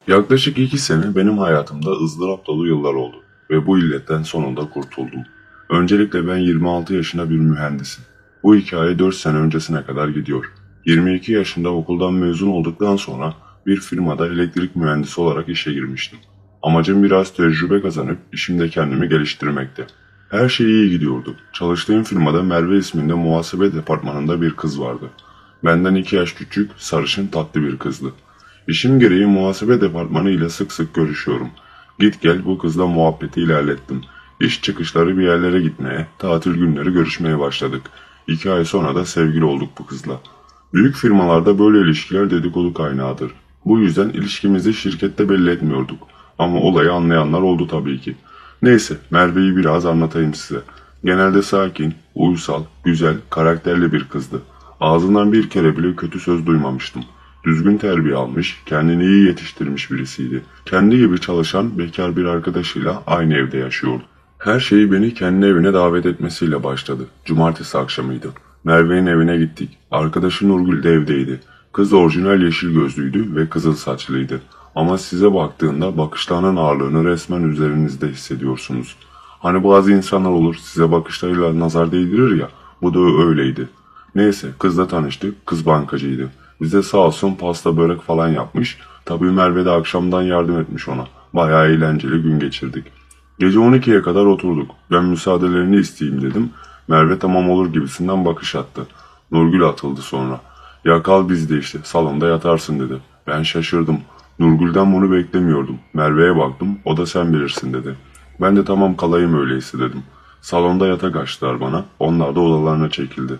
Yaklaşık 2 sene benim hayatımda ızdırap dolu yıllar oldu ve bu illetten sonunda kurtuldum. Öncelikle ben 26 yaşında bir mühendisim. Bu hikaye 4 sene öncesine kadar gidiyor. 22 yaşında okuldan mezun olduktan sonra bir firmada elektrik mühendisi olarak işe girmiştim. Amacım biraz tecrübe kazanıp işimde kendimi geliştirmekti. Her şey iyi gidiyordu. Çalıştığım firmada Merve isminde muhasebe departmanında bir kız vardı. Benden 2 yaş küçük, sarışın tatlı bir kızdı. İşim gereği muhasebe departmanı ile sık sık görüşüyorum. Git gel bu kızla muhabbeti ilerlettim. İş çıkışları bir yerlere gitmeye, tatil günleri görüşmeye başladık. 2 ay sonra da sevgili olduk bu kızla. Büyük firmalarda böyle ilişkiler dedikodu kaynağıdır. Bu yüzden ilişkimizi şirkette belli etmiyorduk. Ama olayı anlayanlar oldu tabii ki. Neyse, Merve'yi biraz anlatayım size. Genelde sakin, uysal, güzel, karakterli bir kızdı. Ağzından bir kere bile kötü söz duymamıştım. Düzgün terbiye almış, kendini iyi yetiştirmiş birisiydi. Kendi gibi çalışan bekar bir arkadaşıyla aynı evde yaşıyordu. Her şeyi beni kendi evine davet etmesiyle başladı. Cumartesi akşamıydı. Merve'nin evine gittik. Arkadaşı Nurgül de evdeydi. Kız orijinal yeşil gözlüydü ve kızıl saçlıydı. Ama size baktığında bakışlarının ağırlığını resmen üzerinizde hissediyorsunuz. Hani bazı insanlar olur size bakışlarıyla nazar değdirir ya, bu da öyleydi. Neyse kızla tanıştık, kız bankacıydı. Bize sağ olsun pasta börek falan yapmış. Tabii Merve de akşamdan yardım etmiş ona. Bayağı eğlenceli gün geçirdik. Gece 12'ye kadar oturduk. Ben müsaadelerini isteyeyim dedim. Merve tamam olur gibisinden bakış attı. Nurgül atıldı sonra. Ya kal bizde işte salonda yatarsın dedi. Ben şaşırdım. Nurgül'den bunu beklemiyordum. Merve'ye baktım o da sen bilirsin dedi. Ben de tamam kalayım öyleyse dedim. Salonda yatak açtılar bana. Onlar da odalarına çekildi.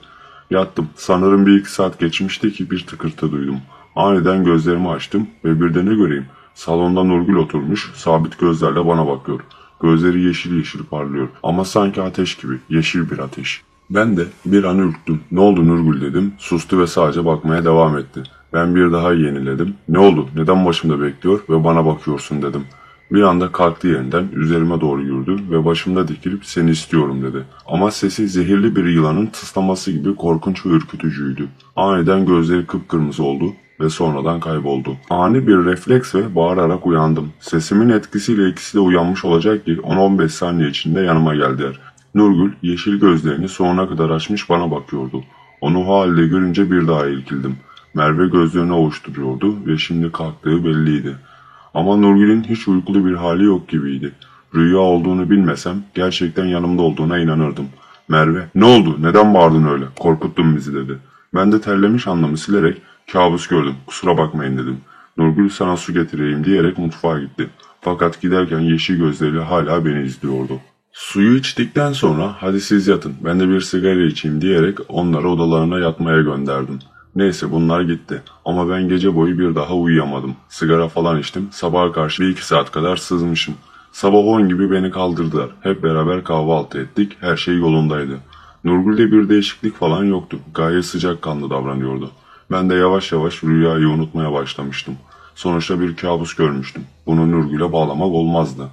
Yattım. Sanırım 1-2 saat geçmişti ki bir tıkırtı duydum. Aniden gözlerimi açtım ve bir de ne göreyim. Salonda Nurgül oturmuş, sabit gözlerle bana bakıyor. Gözleri yeşil yeşil parlıyor ama sanki ateş gibi, yeşil bir ateş. Ben de bir an ürktüm. Ne oldu Nurgül dedim. Sustu ve sadece bakmaya devam etti. Ben bir daha yeniledim. Ne oldu, neden başımda bekliyor ve bana bakıyorsun dedim. Bir anda kalktı yerinden üzerime doğru yürüdü ve başımda dikilip seni istiyorum dedi. Ama sesi zehirli bir yılanın tıslaması gibi korkunç ve ürkütücüydü. Aniden gözleri kıpkırmızı oldu ve sonradan kayboldu. Ani bir refleks ve bağırarak uyandım. Sesimin etkisiyle ikisi de uyanmış olacak ki 10-15 saniye içinde yanıma geldiler. Nurgül yeşil gözlerini sonuna kadar açmış bana bakıyordu. Onu o halde görünce bir daha irkildim. Merve gözlerini ovuşturuyordu ve şimdi kalktığı belliydi. Ama Nurgül'ün hiç uykulu bir hali yok gibiydi. Rüya olduğunu bilmesem gerçekten yanımda olduğuna inanırdım. Merve, ne oldu, neden bağırdın öyle, korkuttun bizi dedi. Ben de terlemiş anlamı silerek kabus gördüm, kusura bakmayın dedim. Nurgül sana su getireyim diyerek mutfağa gitti. Fakat giderken yeşil gözleriyle hala beni izliyordu. Suyu içtikten sonra hadi siz yatın ben de bir sigara içeyim diyerek onları odalarına yatmaya gönderdim. Neyse bunlar gitti ama ben gece boyu bir daha uyuyamadım. Sigara falan içtim, sabaha karşı 1-2 saat kadar sızmışım. Sabah 10 gibi beni kaldırdılar. Hep beraber kahvaltı ettik, her şey yolundaydı. Nurgül'de bir değişiklik falan yoktu. Gayet sıcakkanlı davranıyordu. Ben de yavaş yavaş rüyayı unutmaya başlamıştım. Sonuçta bir kabus görmüştüm. Bunu Nurgül'e bağlamak olmazdı.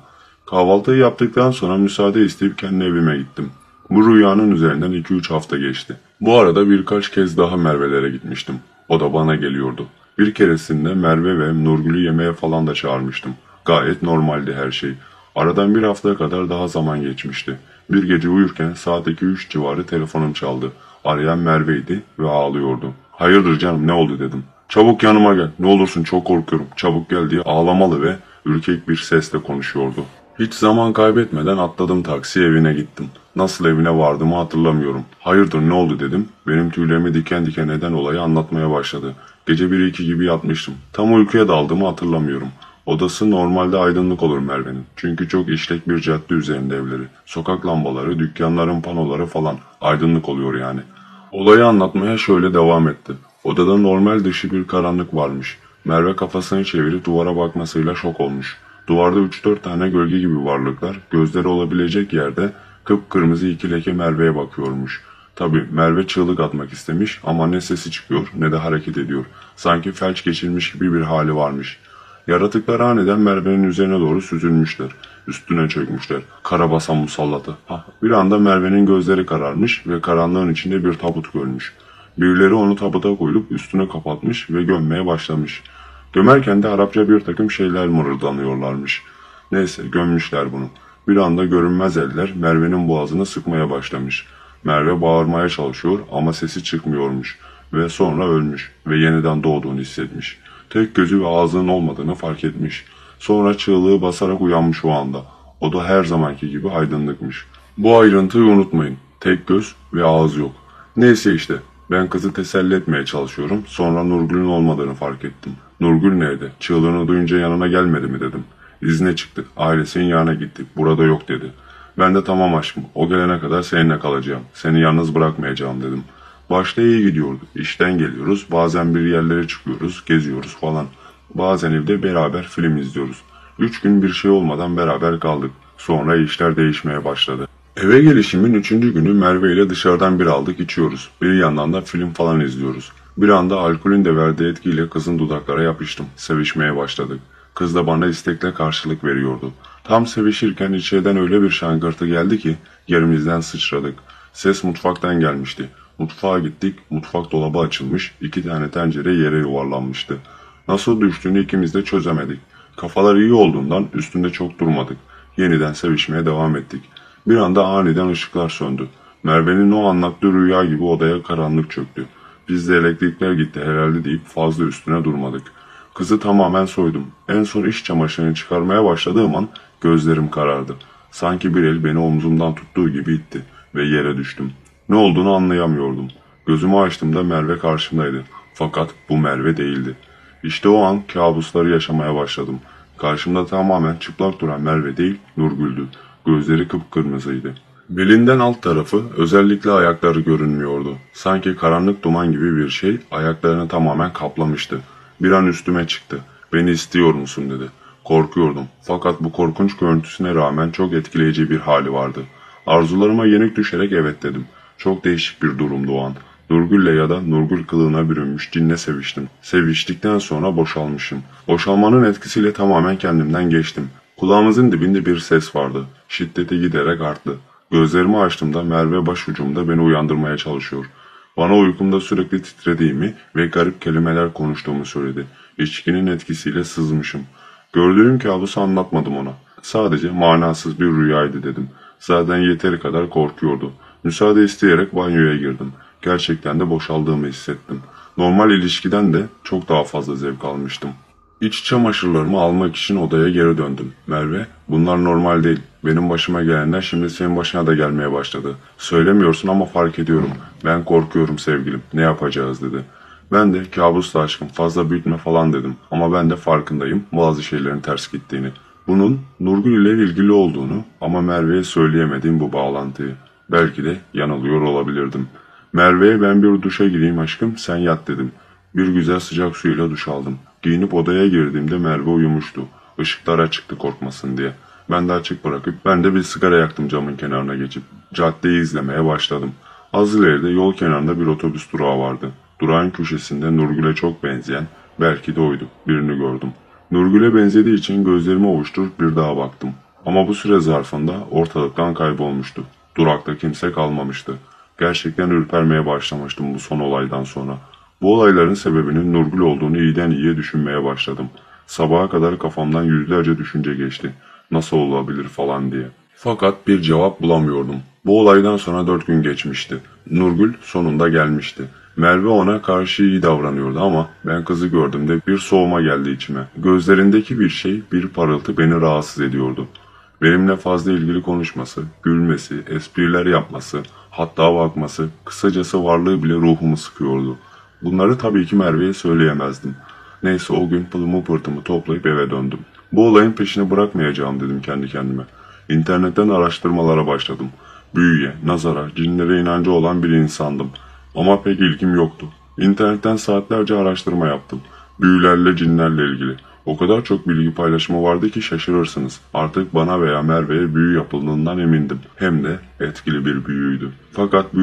Kahvaltıyı yaptıktan sonra müsaade isteyip kendi evime gittim. Bu rüyanın üzerinden 2-3 hafta geçti. Bu arada birkaç kez daha Merve'lere gitmiştim. O da bana geliyordu. Bir keresinde Merve ve Nurgül'ü yemeğe falan da çağırmıştım. Gayet normaldi her şey. Aradan bir hafta kadar daha zaman geçmişti. Bir gece uyurken saat 2-3 civarı telefonum çaldı. Arayan Merve'ydi ve ağlıyordu. Hayırdır canım ne oldu dedim. Çabuk yanıma gel ne olursun çok korkuyorum çabuk gel diye ağlamalı ve ürkek bir sesle konuşuyordu. Hiç zaman kaybetmeden atladım taksi evine gittim. Nasıl evine vardığımı hatırlamıyorum. Hayırdır ne oldu dedim. Benim tüylerimi diken diken eden olayı anlatmaya başladı. Gece 1-2 gibi yatmıştım. Tam uykuya daldığımı hatırlamıyorum. Odası normalde aydınlık olur Merve'nin. Çünkü çok işlek bir cadde üzerinde evleri. Sokak lambaları, dükkanların panoları falan aydınlık oluyor yani. Olayı anlatmaya şöyle devam etti. Odada normal dışı bir karanlık varmış. Merve kafasını çevirip duvara bakmasıyla şok olmuş. Duvarda 3-4 tane gölge gibi varlıklar gözleri olabilecek yerde kıpkırmızı 2 leke Merve'ye bakıyormuş. Tabii Merve çığlık atmak istemiş ama ne sesi çıkıyor ne de hareket ediyor. Sanki felç geçirmiş gibi bir hali varmış. Yaratıklar aniden Merve'nin üzerine doğru süzülmüşler. Üstüne çökmüşler. Karabasan musallatı. Bir anda Merve'nin gözleri kararmış ve karanlığın içinde bir tabut görmüş. Birileri onu tabuta koyup üstüne kapatmış ve gömmeye başlamış. Gömerken de Arapça bir takım şeyler mırıldanıyorlarmış. Neyse gömmüşler bunu. Bir anda görünmez eller Merve'nin boğazını sıkmaya başlamış. Merve bağırmaya çalışıyor ama sesi çıkmıyormuş. Ve sonra ölmüş ve yeniden doğduğunu hissetmiş. Tek gözü ve ağzının olmadığını fark etmiş. Sonra çığlığı basarak uyanmış o anda. O da her zamanki gibi aydınlıkmış. Bu ayrıntıyı unutmayın. Tek göz ve ağız yok. Neyse işte. Ben kızı teselli etmeye çalışıyorum. Sonra Nurgül'ün olmadığını fark ettim. Nurgül nerede? Çığlığını duyunca yanına gelmedi mi dedim. İzne çıktı. Ailesinin yanına gitti. Burada yok dedi. Ben de tamam aşkım. O gelene kadar seninle kalacağım. Seni yalnız bırakmayacağım dedim. Başta iyi gidiyordu. İşten geliyoruz. Bazen bir yerlere çıkıyoruz. Geziyoruz falan. Bazen evde beraber film izliyoruz. 3 gün bir şey olmadan beraber kaldık. Sonra işler değişmeye başladı. Eve gelişimin 3. günü Merve ile dışarıdan bir aldık içiyoruz. Bir yandan da film falan izliyoruz. Bir anda alkolün de verdiği etkiyle kızın dudaklara yapıştım. Sevişmeye başladık. Kız da bana istekle karşılık veriyordu. Tam sevişirken içeriden öyle bir şangırtı geldi ki yerimizden sıçradık. Ses mutfaktan gelmişti. Mutfağa gittik. Mutfak dolabı açılmış. 2 tane tencere yere yuvarlanmıştı. Nasıl düştüğünü ikimiz de çözemedik. Kafalar iyi olduğundan üstünde çok durmadık. Yeniden sevişmeye devam ettik. Bir anda aniden ışıklar söndü. Merve'nin o anlattığı rüya gibi odaya karanlık çöktü. Biz de elektrikler gitti herhalde deyip fazla üstüne durmadık. Kızı tamamen soydum. En son iç çamaşırını çıkarmaya başladığım an gözlerim karardı. Sanki bir el beni omzumdan tuttuğu gibi itti ve yere düştüm. Ne olduğunu anlayamıyordum. Gözümü açtığımda Merve karşımdaydı. Fakat bu Merve değildi. İşte o an kabusları yaşamaya başladım. Karşımda tamamen çıplak duran Merve değil, Nurgül'dü. Gözleri kıpkırmızıydı. Belinden alt tarafı, özellikle ayakları görünmüyordu. Sanki karanlık duman gibi bir şey ayaklarını tamamen kaplamıştı. Bir an üstüme çıktı. Beni istiyor musun dedi. Korkuyordum. Fakat bu korkunç görüntüsüne rağmen çok etkileyici bir hali vardı. Arzularıma yenik düşerek evet dedim. Çok değişik bir durumdu o an. Nurgül'le ya da Nurgül kılığına bürünmüş cinle seviştim. Seviştikten sonra boşalmışım. Boşalmanın etkisiyle tamamen kendimden geçtim. Kulağımızın dibinde bir ses vardı. Şiddeti giderek arttı. Gözlerimi açtığımda Merve başucumda beni uyandırmaya çalışıyor. Bana uykumda sürekli titrediğimi ve garip kelimeler konuştuğumu söyledi. İçkinin etkisiyle sızmışım. Gördüğüm kabusu anlatmadım ona. Sadece manasız bir rüyaydı dedim. Zaten yeteri kadar korkuyordu. Müsaade isteyerek banyoya girdim. Gerçekten de boşaldığımı hissettim. Normal ilişkiden de çok daha fazla zevk almıştım. İç çamaşırlarımı almak için odaya geri döndüm. Merve, bunlar normal değil. Benim başıma gelenler şimdi senin başına da gelmeye başladı. Söylemiyorsun ama fark ediyorum. Ben korkuyorum sevgilim. Ne yapacağız dedi. Ben de kabusla aşkım fazla büyütme falan dedim. Ama ben de farkındayım bazı şeylerin ters gittiğini. Bunun Nurgül ile ilgili olduğunu ama Merve'ye söyleyemediğim bu bağlantıyı. Belki de yanılıyor olabilirdim. Merve'ye ben bir duşa gireyim aşkım sen yat dedim. Bir güzel sıcak suyla duş aldım. Giyinip odaya girdiğimde Merve uyumuştu. Işıklar açıktı korkmasın diye. Ben de açık bırakıp ben de bir sigara yaktım camın kenarına geçip. Caddeyi izlemeye başladım. Az ileride yol kenarında bir otobüs durağı vardı. Durağın köşesinde Nurgül'e çok benzeyen, belki de oydu, birini gördüm. Nurgül'e benzediği için gözlerimi ovuşturup bir daha baktım. Ama bu süre zarfında ortalıktan kaybolmuştu. Durakta kimse kalmamıştı. Gerçekten ürpermeye başlamıştım bu son olaydan sonra. Bu olayların sebebinin Nurgül olduğunu iyiden iyiye düşünmeye başladım. Sabaha kadar kafamdan yüzlerce düşünce geçti. Nasıl olabilir falan diye. Fakat bir cevap bulamıyordum. Bu olaydan sonra 4 gün geçmişti. Nurgül sonunda gelmişti. Merve ona karşı iyi davranıyordu ama ben kızı gördüğümde bir soğuma geldi içime. Gözlerindeki bir şey, bir parıltı beni rahatsız ediyordu. Benimle fazla ilgili konuşması, gülmesi, espriler yapması, hatta bakması, kısacası varlığı bile ruhumu sıkıyordu. Bunları tabii ki Merve'ye söyleyemezdim. Neyse o gün pılımı pırtımı toplayıp eve döndüm. Bu olayın peşini bırakmayacağım dedim kendi kendime. İnternetten araştırmalara başladım. Büyüye, nazara, cinlere inancı olan bir insandım. Ama pek ilgim yoktu. İnternetten saatlerce araştırma yaptım. Büyülerle, cinlerle ilgili. O kadar çok bilgi paylaşımı vardı ki şaşırırsınız. Artık bana veya Merve'ye büyü yapıldığından emindim. Hem de etkili bir büyüydü. Fakat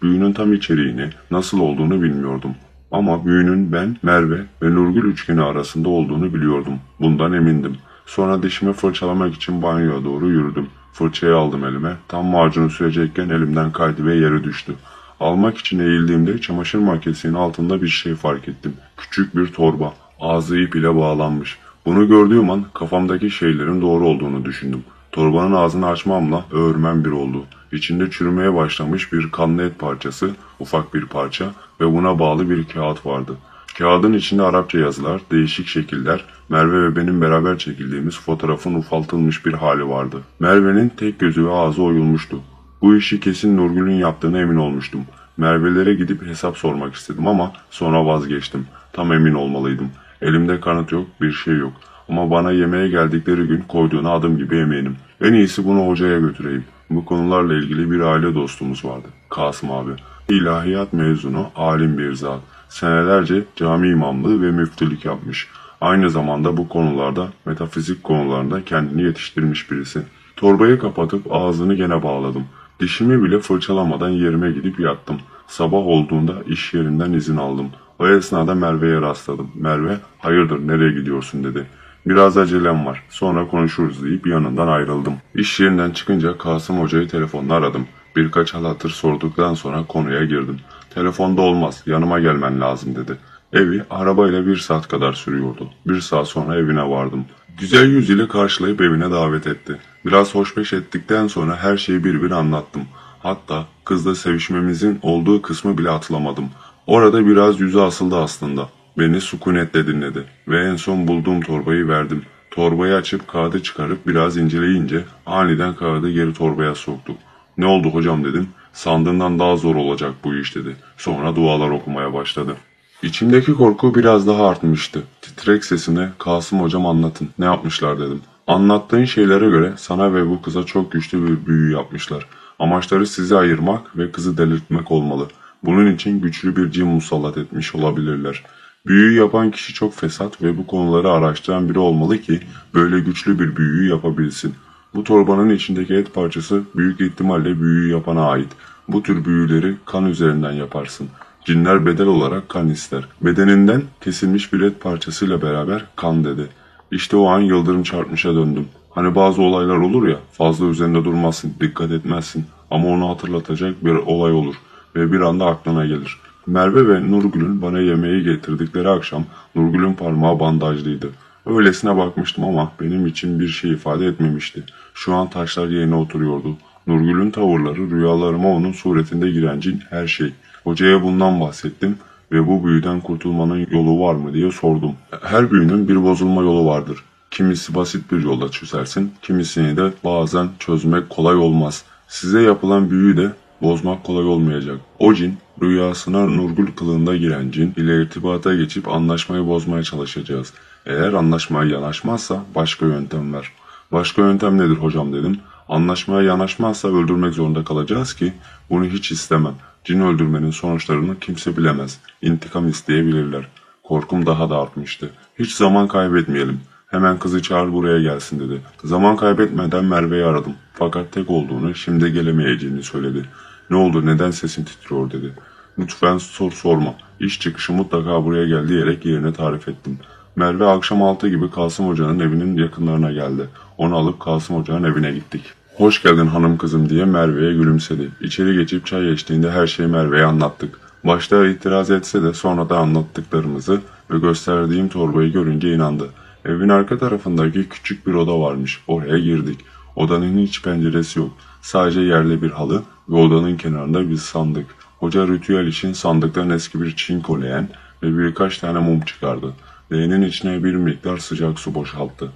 büyünün tam içeriğini, nasıl olduğunu bilmiyordum. Ama büyünün ben, Merve ve Nurgül üçgeni arasında olduğunu biliyordum. Bundan emindim. Sonra dişimi fırçalamak için banyoya doğru yürüdüm. Fırçayı aldım elime. Tam macunu sürecekken elimden kaydı ve yere düştü. Almak için eğildiğimde çamaşır makinesinin altında bir şey fark ettim. Küçük bir torba. Ağzı ip ile bağlanmış. Bunu gördüğüm an kafamdaki şeylerin doğru olduğunu düşündüm. Torbanın ağzını açmamla öğürmem bir oldu. İçinde çürümeye başlamış bir kanlı et parçası, ufak bir parça ve buna bağlı bir kağıt vardı. Kağıdın içinde Arapça yazılar, değişik şekiller, Merve ve benim beraber çekildiğimiz fotoğrafın ufaltılmış bir hali vardı. Merve'nin tek gözü ve ağzı oyulmuştu. Bu işi kesin Nurgül'ün yaptığına emin olmuştum. Merve'lere gidip hesap sormak istedim ama sonra vazgeçtim. Tam emin olmalıydım. Elimde kanıt yok, bir şey yok. Ama bana yemeğe geldikleri gün koyduğuna adım gibi eminim. En iyisi bunu hocaya götüreyim. Bu konularla ilgili bir aile dostumuz vardı. Kasım abi. İlahiyat mezunu, alim bir zat. Senelerce cami imamlığı ve müftülük yapmış. Aynı zamanda bu konularda, metafizik konularında kendini yetiştirmiş birisi. Torbayı kapatıp ağzını gene bağladım. Dişimi bile fırçalamadan yerime gidip yattım. Sabah olduğunda iş yerinden izin aldım. O esnada Merve'ye rastladım. Merve, hayırdır nereye gidiyorsun dedi. Biraz acelem var, sonra konuşuruz deyip yanından ayrıldım. İş yerinden çıkınca Kasım Hoca'yı telefonla aradım. Birkaç hal hatır sorduktan sonra konuya girdim. Telefonda olmaz, yanıma gelmen lazım dedi. Evi arabayla 1 saat kadar sürüyordu. 1 saat sonra evine vardım. Güzel yüz ile karşılayıp evine davet etti. Biraz hoşbeş ettikten sonra her şeyi bir anlattım. Hatta kızla sevişmemizin olduğu kısmı bile atlamadım. Orada biraz yüzü asıldı aslında. Beni sükunetle dinledi ve en son bulduğum torbayı verdim. Torbayı açıp kağıdı çıkarıp biraz inceleyince aniden kağıdı geri torbaya soktu. Ne oldu hocam dedim. Sandığından daha zor olacak bu iş dedi. Sonra dualar okumaya başladı. İçimdeki korku biraz daha artmıştı. Titrek sesine Kasım hocam anlatın. Ne yapmışlar dedim. Anlattığın şeylere göre sana ve bu kıza çok güçlü bir büyü yapmışlar. Amaçları sizi ayırmak ve kızı delirtmek olmalı. Bunun için güçlü bir cin musallat etmiş olabilirler. Büyüyü yapan kişi çok fesat ve bu konuları araştıran biri olmalı ki böyle güçlü bir büyüyü yapabilsin. Bu torbanın içindeki et parçası büyük ihtimalle büyüyü yapana ait. Bu tür büyüleri kan üzerinden yaparsın. Cinler bedel olarak kan ister. Bedeninden kesilmiş bir et parçasıyla beraber kan dedi. İşte o an yıldırım çarpmışa döndüm. Hani bazı olaylar olur ya, fazla üzerinde durmazsın, dikkat etmezsin ama onu hatırlatacak bir olay olur ve bir anda aklına gelir. Merve ve Nurgül'ün bana yemeği getirdikleri akşam Nurgül'ün parmağı bandajlıydı. Öylesine bakmıştım ama benim için bir şey ifade etmemişti. Şu an taşlar yerine oturuyordu. Nurgül'ün tavırları, rüyalarıma onun suretinde giren cin, her şey. Hocaya bundan bahsettim ve bu büyüden kurtulmanın yolu var mı diye sordum. Her büyünün bir bozulma yolu vardır. Kimisi basit bir yolda çözersin, kimisini de bazen çözmek kolay olmaz. Size yapılan büyüyü de bozmak kolay olmayacak. O cin, rüyasına Nurgül kılığında giren cin ile irtibata geçip anlaşmayı bozmaya çalışacağız. Eğer anlaşmaya yanaşmazsa başka yöntem ver. Başka yöntem nedir hocam dedim. Anlaşmaya yanaşmazsa öldürmek zorunda kalacağız ki bunu hiç istemem. Cin öldürmenin sonuçlarını kimse bilemez. İntikam isteyebilirler. Korkum daha da artmıştı. Hiç zaman kaybetmeyelim. Hemen kızı çağır buraya gelsin dedi. Zaman kaybetmeden Merve'yi aradım. Fakat tek olduğunu, şimdi gelemeyeceğini söyledi. Ne oldu, neden sesin titriyor dedi. Lütfen sorma. İş çıkışı mutlaka buraya gel diyerek yerini tarif ettim. Merve akşam 6 gibi Kasım Hoca'nın evinin yakınlarına geldi. Onu alıp Kasım Hoca'nın evine gittik. Hoş geldin hanım kızım diye Merve'ye gülümsedi. İçeri geçip çay içtiğinde her şeyi Merve'ye anlattık. Başta itiraz etse de sonra da anlattıklarımızı ve gösterdiğim torbayı görünce inandı. Evin arka tarafındaki küçük bir oda varmış. Oraya girdik. Odanın hiç penceresi yok. Sadece yerde bir halı ve odanın kenarında bir sandık. Hoca ritüel için sandıktan eski bir çinko leğen ve birkaç tane mum çıkardı. Leğenin içine bir miktar sıcak su boşalttı.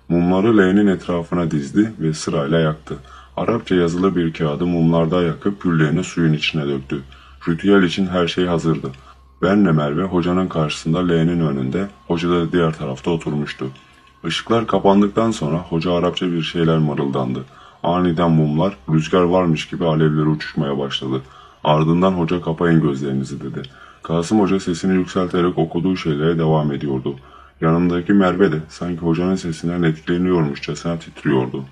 Mumları leğenin etrafına dizdi ve sırayla yaktı. Arapça yazılı bir kağıdı mumlarda yakıp küllerini suyun içine döktü. Ritüel için her şey hazırdı. Benle Merve hocanın karşısında leğenin önünde, hoca da diğer tarafta oturmuştu. Işıklar kapandıktan sonra hoca Arapça bir şeyler mırıldandı. Aniden mumlar rüzgar varmış gibi alevleri uçuşmaya başladı. Ardından hoca kapayın gözlerinizi dedi. Kasım Hoca sesini yükselterek okuduğu şeylere devam ediyordu. Yanındaki Merve de sanki hocanın sesinden etkileniyormuşçasına titriyordu.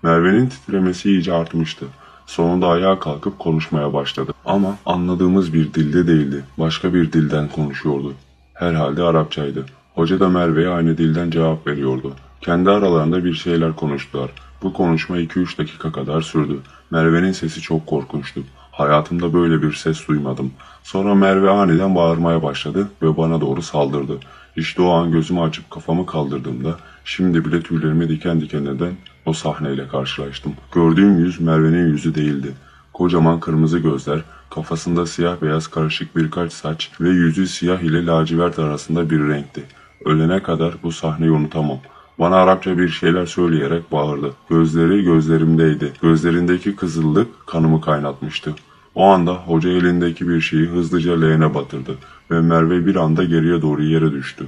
Merve'nin titremesi iyice artmıştı. Sonunda ayağa kalkıp konuşmaya başladı. Ama anladığımız bir dilde değildi. Başka bir dilden konuşuyordu. Herhalde Arapçaydı. Hoca da Merve'ye aynı dilden cevap veriyordu. Kendi aralarında bir şeyler konuştular. Bu konuşma 2-3 dakika kadar sürdü. Merve'nin sesi çok korkunçtu. Hayatımda böyle bir ses duymadım. Sonra Merve aniden bağırmaya başladı ve bana doğru saldırdı. İşte o an gözümü açıp kafamı kaldırdığımda şimdi bile tüylerimi diken diken eden o sahneyle karşılaştım. Gördüğüm yüz Merve'nin yüzü değildi. Kocaman kırmızı gözler, kafasında siyah beyaz karışık birkaç saç ve yüzü siyah ile lacivert arasında bir renkti. Ölene kadar bu sahneyi unutamam. Bana Arapça bir şeyler söyleyerek bağırdı. Gözleri gözlerimdeydi. Gözlerindeki kızıllık kanımı kaynatmıştı. O anda hoca elindeki bir şeyi hızlıca leğene batırdı ve Merve bir anda geriye doğru yere düştü.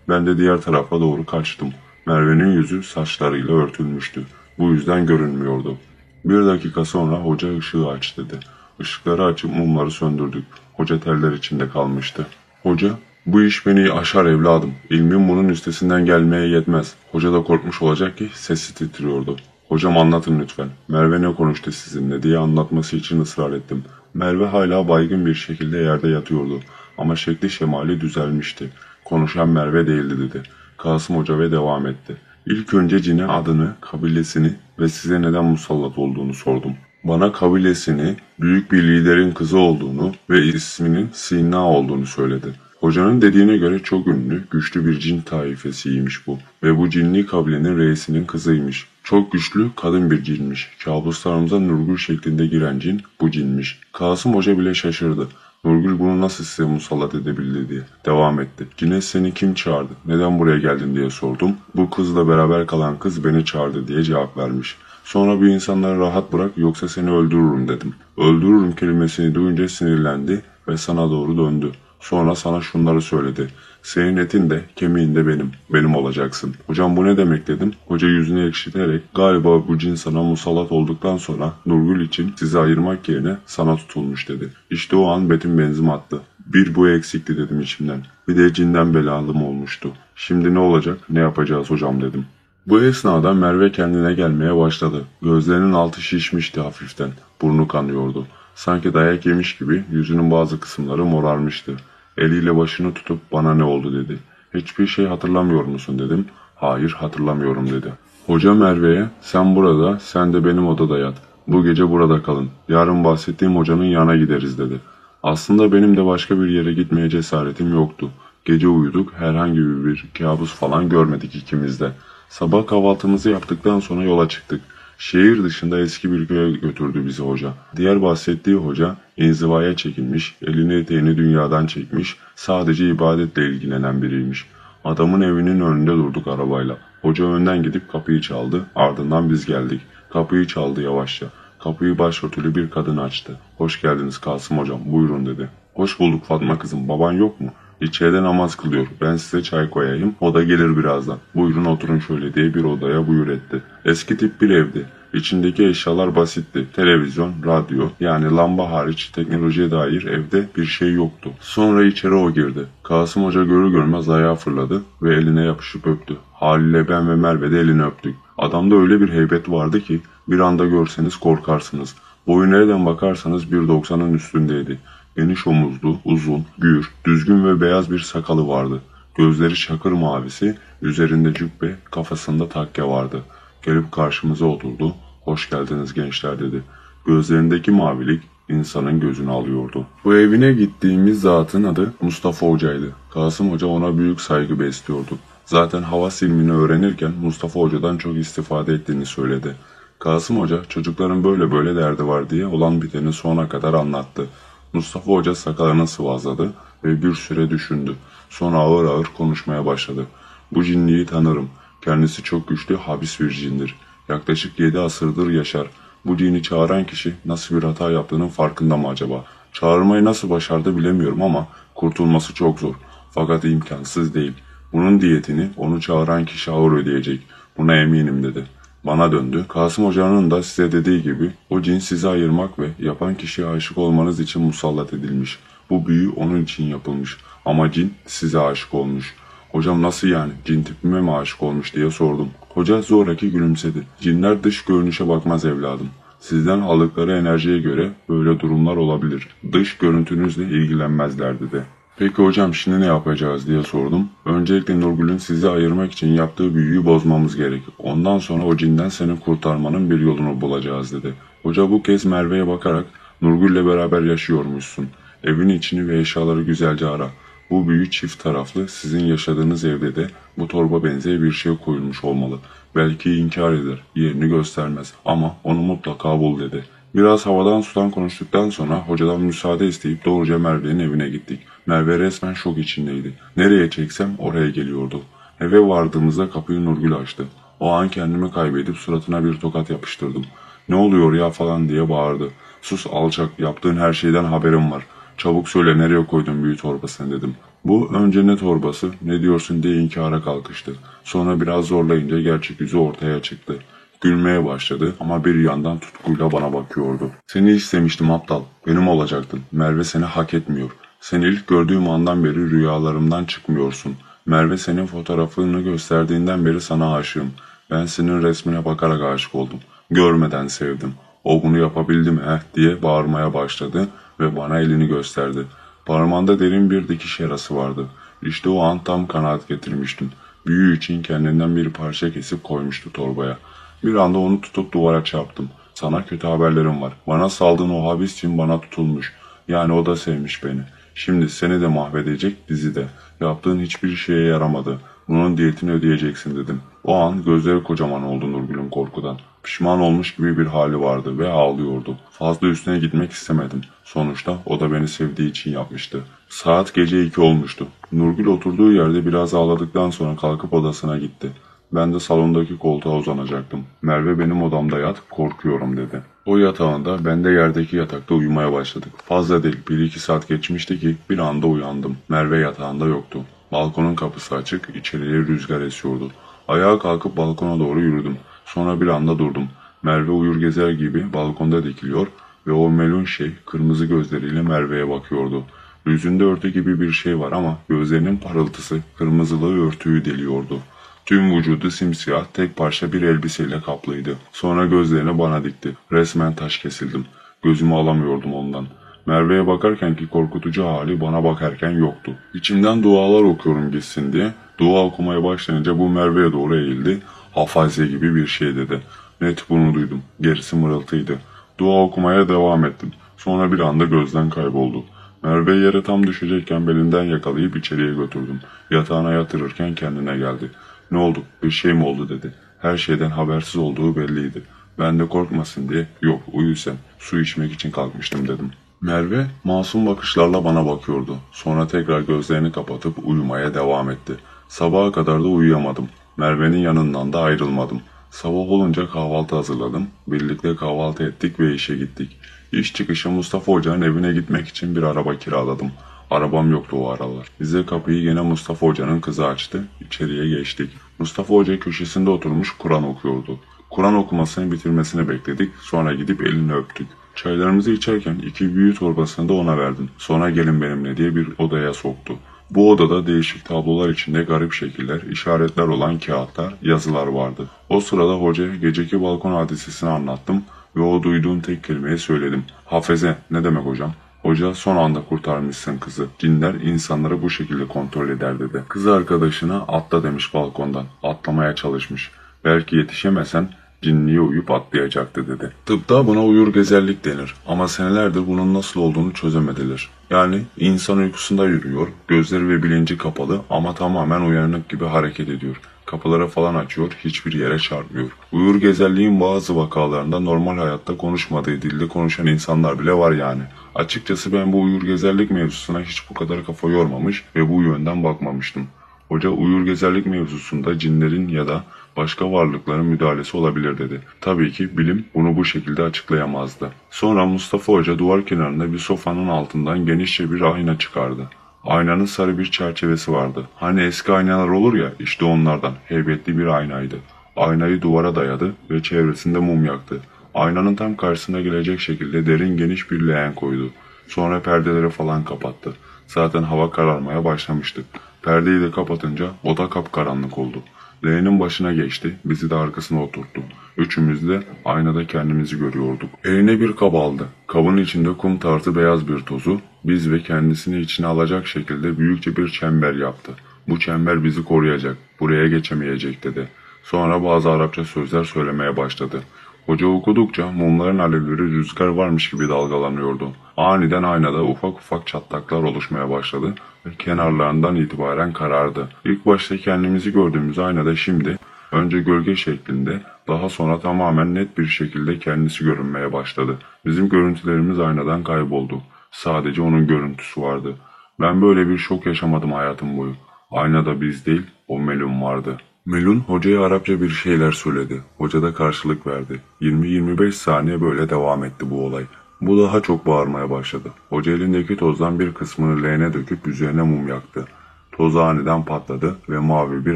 Ben de diğer tarafa doğru kaçtım. Merve'nin yüzü saçlarıyla örtülmüştü. Bu yüzden görünmüyordu. Bir dakika sonra hoca ışığı aç dedi. Işıkları açıp mumları söndürdük. Hoca teller içinde kalmıştı. Hoca, bu iş beni aşar evladım. İlmim bunun üstesinden gelmeye yetmez. Hoca da korkmuş olacak ki sesi titriyordu. Hocam anlatın lütfen. Merve ne konuştu sizinle diye anlatması için ısrar ettim. Merve hala baygın bir şekilde yerde yatıyordu. Ama şekli şemali düzelmişti. Konuşan Merve değildi dedi. Kasım Hoca ve devam etti. İlk önce cine adını, kabilesini ve size neden musallat olduğunu sordum. Bana kabilesini, büyük bir liderin kızı olduğunu ve isminin Sina olduğunu söyledi. Hocanın dediğine göre çok ünlü, güçlü bir cin taifesiymiş bu ve bu cinli kabilenin reisinin kızıymış. Çok güçlü, kadın bir cinmiş. Kabuslarımıza Nurgül şeklinde giren cin bu cinmiş. Kasım Hoca bile şaşırdı. Nurgül bunu nasıl size musallat edebildi diye devam etti. Cine seni kim çağırdı? Neden buraya geldin diye sordum. Bu kızla beraber kalan kız beni çağırdı diye cevap vermiş. Sonra bir insanları rahat bırak yoksa seni öldürürüm dedim. Öldürürüm kelimesini duyunca sinirlendi ve sana doğru döndü. Sonra sana şunları söyledi. Senin etin de kemiğin de benim olacaksın. Hocam bu ne demek dedim. Hoca yüzünü ekşiterek galiba bu cin sana musallat olduktan sonra Nurgül için sizi ayırmak yerine sana tutulmuş dedi. İşte o an betim benzin attı. Bir bu eksikti dedim içimden. Bir de cinden belalım olmuştu. Şimdi ne olacak, ne yapacağız hocam dedim. Bu esnada Merve kendine gelmeye başladı. Gözlerinin altı şişmişti hafiften. Burnu kanıyordu. Sanki dayak yemiş gibi yüzünün bazı kısımları morarmıştı. Eliyle başını tutup bana ne oldu dedi. Hiçbir şey hatırlamıyor musun dedim. Hayır hatırlamıyorum dedi. Hoca Merve'ye sen burada sen de benim odada yat. Bu gece burada kalın. Yarın bahsettiğim hocanın yanına gideriz dedi. Aslında benim de başka bir yere gitmeye cesaretim yoktu. Gece uyuduk herhangi bir kabus falan görmedik ikimiz de. Sabah kahvaltımızı yaptıktan sonra yola çıktık. Şehir dışında eski bir köye götürdü bizi hoca. Diğer bahsettiği hoca inzivaya çekilmiş, elini eteğini dünyadan çekmiş, sadece ibadetle ilgilenen biriymiş. Adamın evinin önünde durduk arabayla. Hoca önden gidip kapıyı çaldı, ardından biz geldik. Kapıyı çaldı yavaşça. Kapıyı başörtülü bir kadın açtı. Hoş geldiniz Kasım hocam, buyurun dedi. Hoş bulduk Fatma kızım, baban yok mu? İçeride namaz kılıyor. Ben size çay koyayım. O da gelir birazdan. Buyurun oturun şöyle diye bir odaya buyur etti. Eski tip bir evdi. İçindeki eşyalar basitti. Televizyon, radyo yani lamba hariç teknolojiye dair evde bir şey yoktu. Sonra içeri o girdi. Kasım Hoca görür görmez ayağa fırladı ve eline yapışıp öptü. Haliyle ben ve Merve de elini öptük. Adamda öyle bir heybet vardı ki bir anda görseniz korkarsınız. Boyu nereden bakarsanız 1.90'ın üstündeydi. Geniş omuzlu, uzun, gür, düzgün ve beyaz bir sakalı vardı. Gözleri çakır mavisi, üzerinde cübbe, kafasında takke vardı. Gelip karşımıza oturdu. Hoş geldiniz gençler dedi. Gözlerindeki mavilik insanın gözünü alıyordu. Bu evine gittiğimiz zatın adı Mustafa Hoca'ydı. Kasım Hoca ona büyük saygı besliyordu. Zaten havas ilmini öğrenirken Mustafa Hoca'dan çok istifade ettiğini söyledi. Kasım Hoca çocukların böyle böyle derdi var diye olan biteni sona kadar anlattı. Mustafa Hoca sakalını sıvazladı ve bir süre düşündü. Sonra ağır ağır konuşmaya başladı. Bu cinliyi tanırım. Kendisi çok güçlü habis bir cindir. Yaklaşık 7 asırdır yaşar. Bu cini çağıran kişi nasıl bir hata yaptığının farkında mı acaba? Çağırmayı nasıl başardı bilemiyorum ama kurtulması çok zor. Fakat imkansız değil. Bunun diyetini onu çağıran kişi ağır ödeyecek. Buna eminim dedi. Bana döndü. Kasım Hoca'nın da size dediği gibi o cin sizi ayırmak ve yapan kişiye aşık olmanız için musallat edilmiş. Bu büyü onun için yapılmış. Ama cin size aşık olmuş. Hocam nasıl yani? Cin tipime mi aşık olmuş diye sordum. Hoca zoraki gülümsedi. Cinler dış görünüşe bakmaz evladım. Sizden aldıkları enerjiye göre böyle durumlar olabilir. Dış görüntünüzle ilgilenmezler dedi. Peki hocam şimdi ne yapacağız diye sordum. Öncelikle Nurgül'ün sizi ayırmak için yaptığı büyüyü bozmamız gerek. Ondan sonra o cinden seni kurtarmanın bir yolunu bulacağız dedi. Hoca bu kez Merve'ye bakarak Nurgül'le beraber yaşıyormuşsun. Evin içini ve eşyaları güzelce ara. Bu büyü çift taraflı, sizin yaşadığınız evde de bu torba benzeri bir şey koyulmuş olmalı. Belki inkar eder, yerini göstermez ama onu mutlaka bul dedi. Biraz havadan sudan konuştuktan sonra hocadan müsaade isteyip doğruca Merve'nin evine gittik. Merve resmen şok içindeydi. Nereye çeksem oraya geliyordu. Eve vardığımızda kapıyı Nurgül açtı. O an kendimi kaybedip suratına bir tokat yapıştırdım. Ne oluyor ya falan diye bağırdı. Sus alçak, yaptığın her şeyden haberim var. Çabuk söyle nereye koydun büyü torbasını dedim. Bu önce ne torbası ne diyorsun diye inkara kalkıştı. Sonra biraz zorlayınca gerçek yüzü ortaya çıktı. Gülmeye başladı ama bir yandan tutkuyla bana bakıyordu. Seni istemiştim aptal. Benim olacaktın. Merve seni hak etmiyor. Seni ilk gördüğüm andan beri rüyalarımdan çıkmıyorsun. Merve senin fotoğrafını gösterdiğinden beri sana aşığım. Ben senin resmine bakarak aşık oldum. Görmeden sevdim. O bunu yapabildi mi diye bağırmaya başladı ve bana elini gösterdi. Parmağında derin bir dikiş yarası vardı. İşte o an tam kanaat getirmiştim. Büyü için kendinden bir parça kesip koymuştu torbaya. Bir anda onu tutup duvara çarptım. Sana kötü haberlerim var. Bana saldığın o habis için bana tutulmuş. Yani o da sevmiş beni. Şimdi seni de mahvedecek, bizi de. Yaptığın hiçbir şeye yaramadı. Bunun diyetini ödeyeceksin dedim. O an gözleri kocaman oldu Nurgül'ün korkudan. Pişman olmuş gibi bir hali vardı ve ağlıyordu. Fazla üstüne gitmek istemedim. Sonuçta o da beni sevdiği için yapmıştı. Saat gece 2 olmuştu. Nurgül oturduğu yerde biraz ağladıktan sonra kalkıp odasına gitti. Ben de salondaki koltuğa uzanacaktım. Merve benim odamda yat, korkuyorum dedi. O yatağında, ben de yerdeki yatakta uyumaya başladık. Fazla değil, 1-2 saat geçmişti ki bir anda uyandım. Merve yatağında yoktu. Balkonun kapısı açık, içeriye rüzgar esiyordu. Ayağa kalkıp balkona doğru yürüdüm. Sonra bir anda durdum. Merve uyur gezer gibi balkonda dikiliyor ve o melun şey kırmızı gözleriyle Merve'ye bakıyordu. Yüzünde örtü gibi bir şey var ama gözlerinin parıltısı kırmızılığı örtüyü deliyordu. Tüm vücudu simsiyah, tek parça bir elbiseyle kaplıydı. Sonra gözlerini bana dikti. Resmen taş kesildim. Gözümü alamıyordum ondan. Merve'ye bakarken ki korkutucu hali bana bakarken yoktu. İçimden dualar okuyorum gitsin diye. Dua okumaya başlayınca bu Merve'ye doğru eğildi. Hafaze gibi bir şey dedi. Net bunu duydum. Gerisi mırıltıydı. Dua okumaya devam ettim. Sonra bir anda gözden kayboldu. Merve yere tam düşecekken belinden yakalayıp içeriye götürdüm. Yatağına yatırırken kendine geldi. Ne oldu? Bir şey mi oldu dedi. Her şeyden habersiz olduğu belliydi. Ben de korkmasın diye yok uyu sen. Su içmek için kalkmıştım dedim. Merve masum bakışlarla bana bakıyordu. Sonra tekrar gözlerini kapatıp uyumaya devam etti. Sabaha kadar da uyuyamadım. Merve'nin yanından da ayrılmadım. Sabah olunca kahvaltı hazırladım. Birlikte kahvaltı ettik ve işe gittik. İş çıkışı Mustafa Hoca'nın evine gitmek için bir araba kiraladım. Arabam yoktu o aralar. Bize kapıyı yine Mustafa Hoca'nın kızı açtı. İçeriye geçtik. Mustafa Hoca köşesinde oturmuş Kur'an okuyordu. Kur'an okumasını bitirmesini bekledik. Sonra gidip elini öptük. Çaylarımızı içerken 2 büyü torbasını da ona verdim. Sonra gelin benimle diye bir odaya soktu. Bu odada değişik tablolar içinde garip şekiller, işaretler olan kağıtlar, yazılar vardı. O sırada hocaya geceki balkon hadisesini anlattım ve o duyduğum tek kelimeyi söyledim. Hafeze, ne demek hocam? Hoca son anda kurtarmışsın kızı. Cinler insanları bu şekilde kontrol eder dedi. Kız arkadaşına atla demiş balkondan. Atlamaya çalışmış. Belki yetişemesen cinliğe uyup atlayacaktı dedi. Tıpta buna uyur gezerlik denir ama senelerdir bunun nasıl olduğunu çözemediler. Yani insan uykusunda yürüyor, gözleri ve bilinci kapalı ama tamamen uyanık gibi hareket ediyor. Kapıları falan açıyor, hiçbir yere çarpmıyor. Uyur gezerliğin bazı vakalarında normal hayatta konuşmadığı dilde konuşan insanlar bile var yani. Açıkçası ben bu uyur gezerlik mevzusuna hiç bu kadar kafa yormamış ve bu yönden bakmamıştım. Hoca uyur gezerlik mevzusunda cinlerin ya da başka varlıkların müdahalesi olabilir dedi. Tabii ki bilim bunu bu şekilde açıklayamazdı. Sonra Mustafa Hoca duvar kenarında bir sofanın altından genişçe bir ayna çıkardı. Aynanın sarı bir çerçevesi vardı. Hani eski aynalar olur ya, işte onlardan heybetli bir aynaydı. Aynayı duvara dayadı ve çevresinde mum yaktı. Aynanın tam karşısına gelecek şekilde derin geniş bir leğen koydu. Sonra perdeleri falan kapattı. Zaten hava kararmaya başlamıştı. Perdeyi de kapatınca oda kapkaranlık oldu. Leğenin başına geçti, bizi de arkasına oturttu. Üçümüz de aynada kendimizi görüyorduk. Eline bir kab aldı. Kabın içinde kum tarzı beyaz bir tozu, biz ve kendisini içine alacak şekilde büyükçe bir çember yaptı. Bu çember bizi koruyacak, buraya geçemeyecek dedi. Sonra bazı Arapça sözler söylemeye başladı. Hoca okudukça mumların alevleri rüzgar varmış gibi dalgalanıyordu. Aniden aynada ufak ufak çatlaklar oluşmaya başladı ve kenarlarından itibaren karardı. İlk başta kendimizi gördüğümüz aynada şimdi önce gölge şeklinde, daha sonra tamamen net bir şekilde kendisi görünmeye başladı. Bizim görüntülerimiz aynadan kayboldu. Sadece onun görüntüsü vardı. Ben böyle bir şok yaşamadım hayatım boyu. Aynada biz değil, o Melun vardı. Melun hocaya Arapça bir şeyler söyledi. Hoca da karşılık verdi. 20-25 saniye böyle devam etti bu olay. Bu daha çok bağırmaya başladı. Hoca elindeki tozdan bir kısmını leğene döküp üzerine mum yaktı. Toz aniden patladı ve mavi bir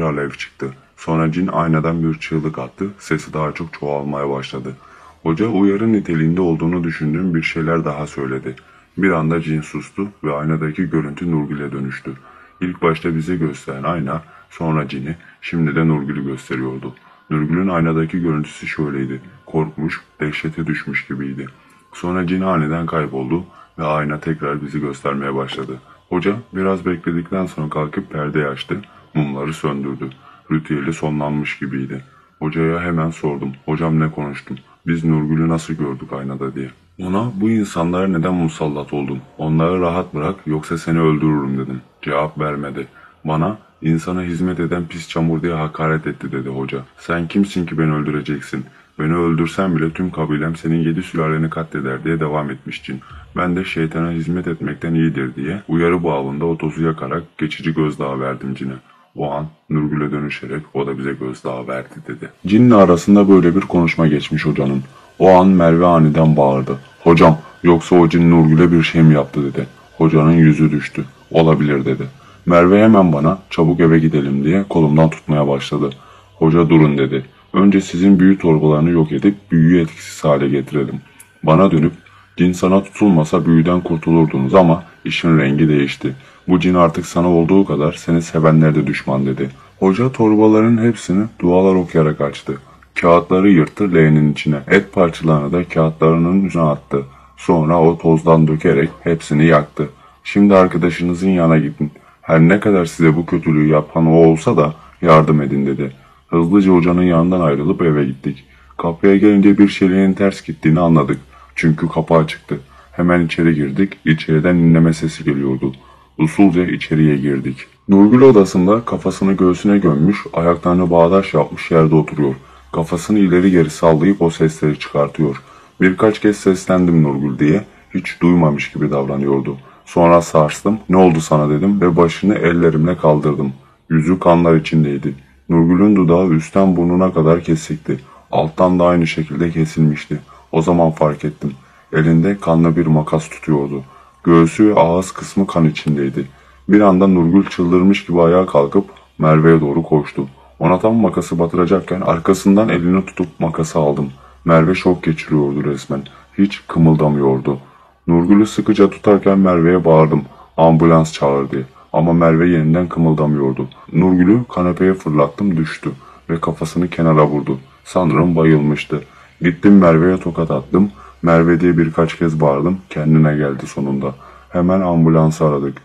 alev çıktı. Sonra cin aynadan bir çığlık attı, sesi daha çok çoğalmaya başladı. Hoca uyarı niteliğinde olduğunu düşündüğüm bir şeyler daha söyledi. Bir anda cin sustu ve aynadaki görüntü Nurgül'e dönüştü. İlk başta bize gösteren ayna, sonra cini, şimdi de Nurgül'ü gösteriyordu. Nurgül'ün aynadaki görüntüsü şöyleydi, korkmuş, dehşete düşmüş gibiydi. Sonra cin aniden kayboldu ve ayna tekrar bizi göstermeye başladı. Hoca biraz bekledikten sonra kalkıp perdeyi açtı, mumları söndürdü. Ritüeli sonlanmış gibiydi. Hocaya hemen sordum. Hocam ne konuştun? Biz Nurgül'ü nasıl gördük aynada diye. Ona bu insanlara neden musallat oldun? Onları rahat bırak yoksa seni öldürürüm dedim. Cevap vermedi. Bana insana hizmet eden pis çamur diye hakaret etti dedi hoca. Sen kimsin ki beni öldüreceksin? Beni öldürsen bile tüm kabilem senin 7 sülaleni katleder diye devam etmiş cin. Ben de şeytana hizmet etmekten iyidir diye uyarı bağında o tozu yakarak geçici gözdağı verdim cine. O an Nurgül'e dönüşerek o da bize gözdağı verdi dedi. Cinle arasında böyle bir konuşma geçmiş hocanın. O an Merve aniden bağırdı. Hocam yoksa o cin Nurgül'e bir şey mi yaptı dedi. Hocanın yüzü düştü. Olabilir dedi. Merve hemen bana çabuk eve gidelim diye kolumdan tutmaya başladı. Hoca durun dedi. Önce sizin büyü torbalarını yok edip büyüyü etkisiz hale getirelim. Bana dönüp cin sana tutulmasa büyüden kurtulurdunuz ama işin rengi değişti. Bu cin artık sana olduğu kadar seni sevenler de düşman dedi. Hoca torbaların hepsini dualar okuyarak açtı. Kağıtları yırttı leğenin içine. Et parçalarını da kağıtlarının üzerine attı. Sonra o tozdan dökerek hepsini yaktı. Şimdi arkadaşınızın yanına gidin. Her ne kadar size bu kötülüğü yapan o olsa da yardım edin dedi. Hızlıca hocanın yanından ayrılıp eve gittik. Kapıya gelince bir şeylerin ters gittiğini anladık. Çünkü kapı açıktı. Hemen içeri girdik. İçeriden inleme sesi geliyordu. Usulca içeriye girdik. Nurgül odasında kafasını göğsüne gömmüş, ayaklarını bağdaş yapmış yerde oturuyor. Kafasını ileri geri sallayıp o sesleri çıkartıyor. Birkaç kez seslendim Nurgül diye. Hiç duymamış gibi davranıyordu. Sonra sarstım. Ne oldu sana dedim ve başını ellerimle kaldırdım. Yüzü kanlar içindeydi. Nurgül'ün dudağı üstten burnuna kadar kesikti. Alttan da aynı şekilde kesilmişti. O zaman fark ettim. Elinde kanlı bir makas tutuyordu. Göğsü ve ağız kısmı kan içindeydi. Bir anda Nurgül çıldırmış gibi ayağa kalkıp Merve'ye doğru koştu. Ona tam makası batıracakken arkasından elini tutup makası aldım. Merve şok geçiriyordu resmen. Hiç kımıldamıyordu. Nurgül'ü sıkıca tutarken Merve'ye bağırdım. Ambulans çağır diye. Ama Merve yeniden kımıldamıyordu. Nurgül'ü kanepeye fırlattım düştü ve kafasını kenara vurdu. Sanırım bayılmıştı. Gittim Merve'ye tokat attım. Merve diye birkaç kez bağırdım. Kendine geldi sonunda. Hemen ambulansı aradık.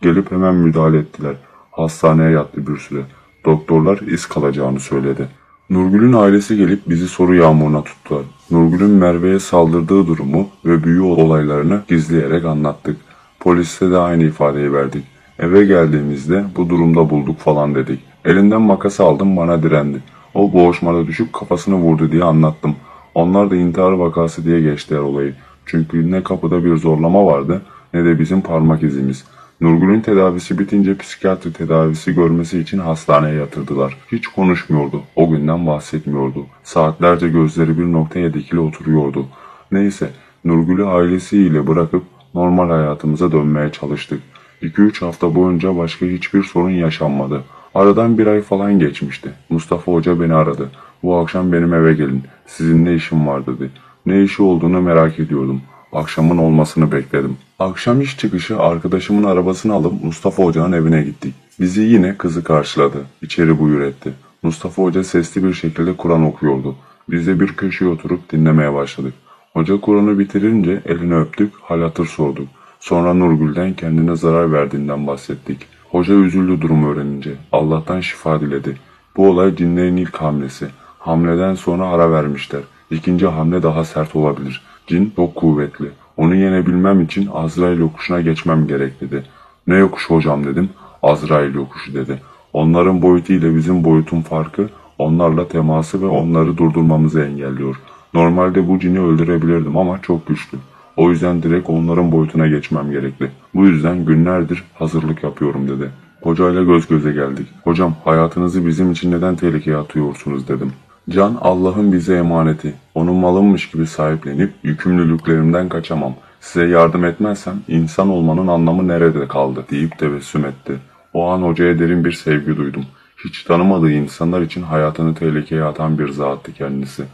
Gelip hemen müdahale ettiler. Hastaneye yattı bir süre. Doktorlar iz kalacağını söyledi. Nurgül'ün ailesi gelip bizi soru yağmuruna tuttular. Nurgül'ün Merve'ye saldırdığı durumu ve büyü olaylarını gizleyerek anlattık. Poliste de aynı ifadeyi verdik. Eve geldiğimizde bu durumda bulduk falan dedik. Elinden makası aldım bana direndi. O boğuşmada düşüp kafasını vurdu diye anlattım. Onlar da intihar vakası diye geçtiler olayı. Çünkü ne kapıda bir zorlama vardı ne de bizim parmak izimiz. Nurgül'ün tedavisi bitince psikiyatri tedavisi görmesi için hastaneye yatırdılar. Hiç konuşmuyordu. O günden bahsetmiyordu. Saatlerce gözleri bir noktaya dikili oturuyordu. Neyse Nurgül'ü ailesiyle bırakıp normal hayatımıza dönmeye çalıştık. 2-3 hafta boyunca başka hiçbir sorun yaşanmadı. Aradan bir ay falan geçmişti. Mustafa Hoca beni aradı. Bu akşam benim eve gelin. Sizin ne işin var dedi. Ne işi olduğunu merak ediyordum. Akşamın olmasını bekledim. Akşam iş çıkışı arkadaşımın arabasını alıp Mustafa Hoca'nın evine gittik. Bizi yine kızı karşıladı. İçeri buyur etti. Mustafa Hoca sesli bir şekilde Kur'an okuyordu. Biz de bir köşeye oturup dinlemeye başladık. Hoca Kur'an'ı bitirince elini öptük, hal hatır sorduk. Sonra Nurgül'den kendine zarar verdiğinden bahsettik. Hoca üzüldü durumu öğrenince. Allah'tan şifa diledi. Bu olay cinlerin ilk hamlesi. Hamleden sonra ara vermişler. İkinci hamle daha sert olabilir. Cin çok kuvvetli. Onu yenebilmem için Azrail yokuşuna geçmem gerek dedi. Ne yokuşu hocam dedim. Azrail yokuşu dedi. Onların boyutu ile bizim boyutun farkı onlarla teması ve onları durdurmamızı engelliyor. Normalde bu cini öldürebilirdim ama çok güçlü. O yüzden direkt onların boyutuna geçmem gerekli. Bu yüzden günlerdir hazırlık yapıyorum dedi. Hocayla göz göze geldik. Hocam hayatınızı bizim için neden tehlikeye atıyorsunuz dedim. Can Allah'ın bize emaneti. Onun malınmış gibi sahiplenip yükümlülüklerimden kaçamam. Size yardım etmezsem insan olmanın anlamı nerede kaldı deyip tebessüm etti. O an hocaya derin bir sevgi duydum. Hiç tanımadığı insanlar için hayatını tehlikeye atan bir zattı kendisi.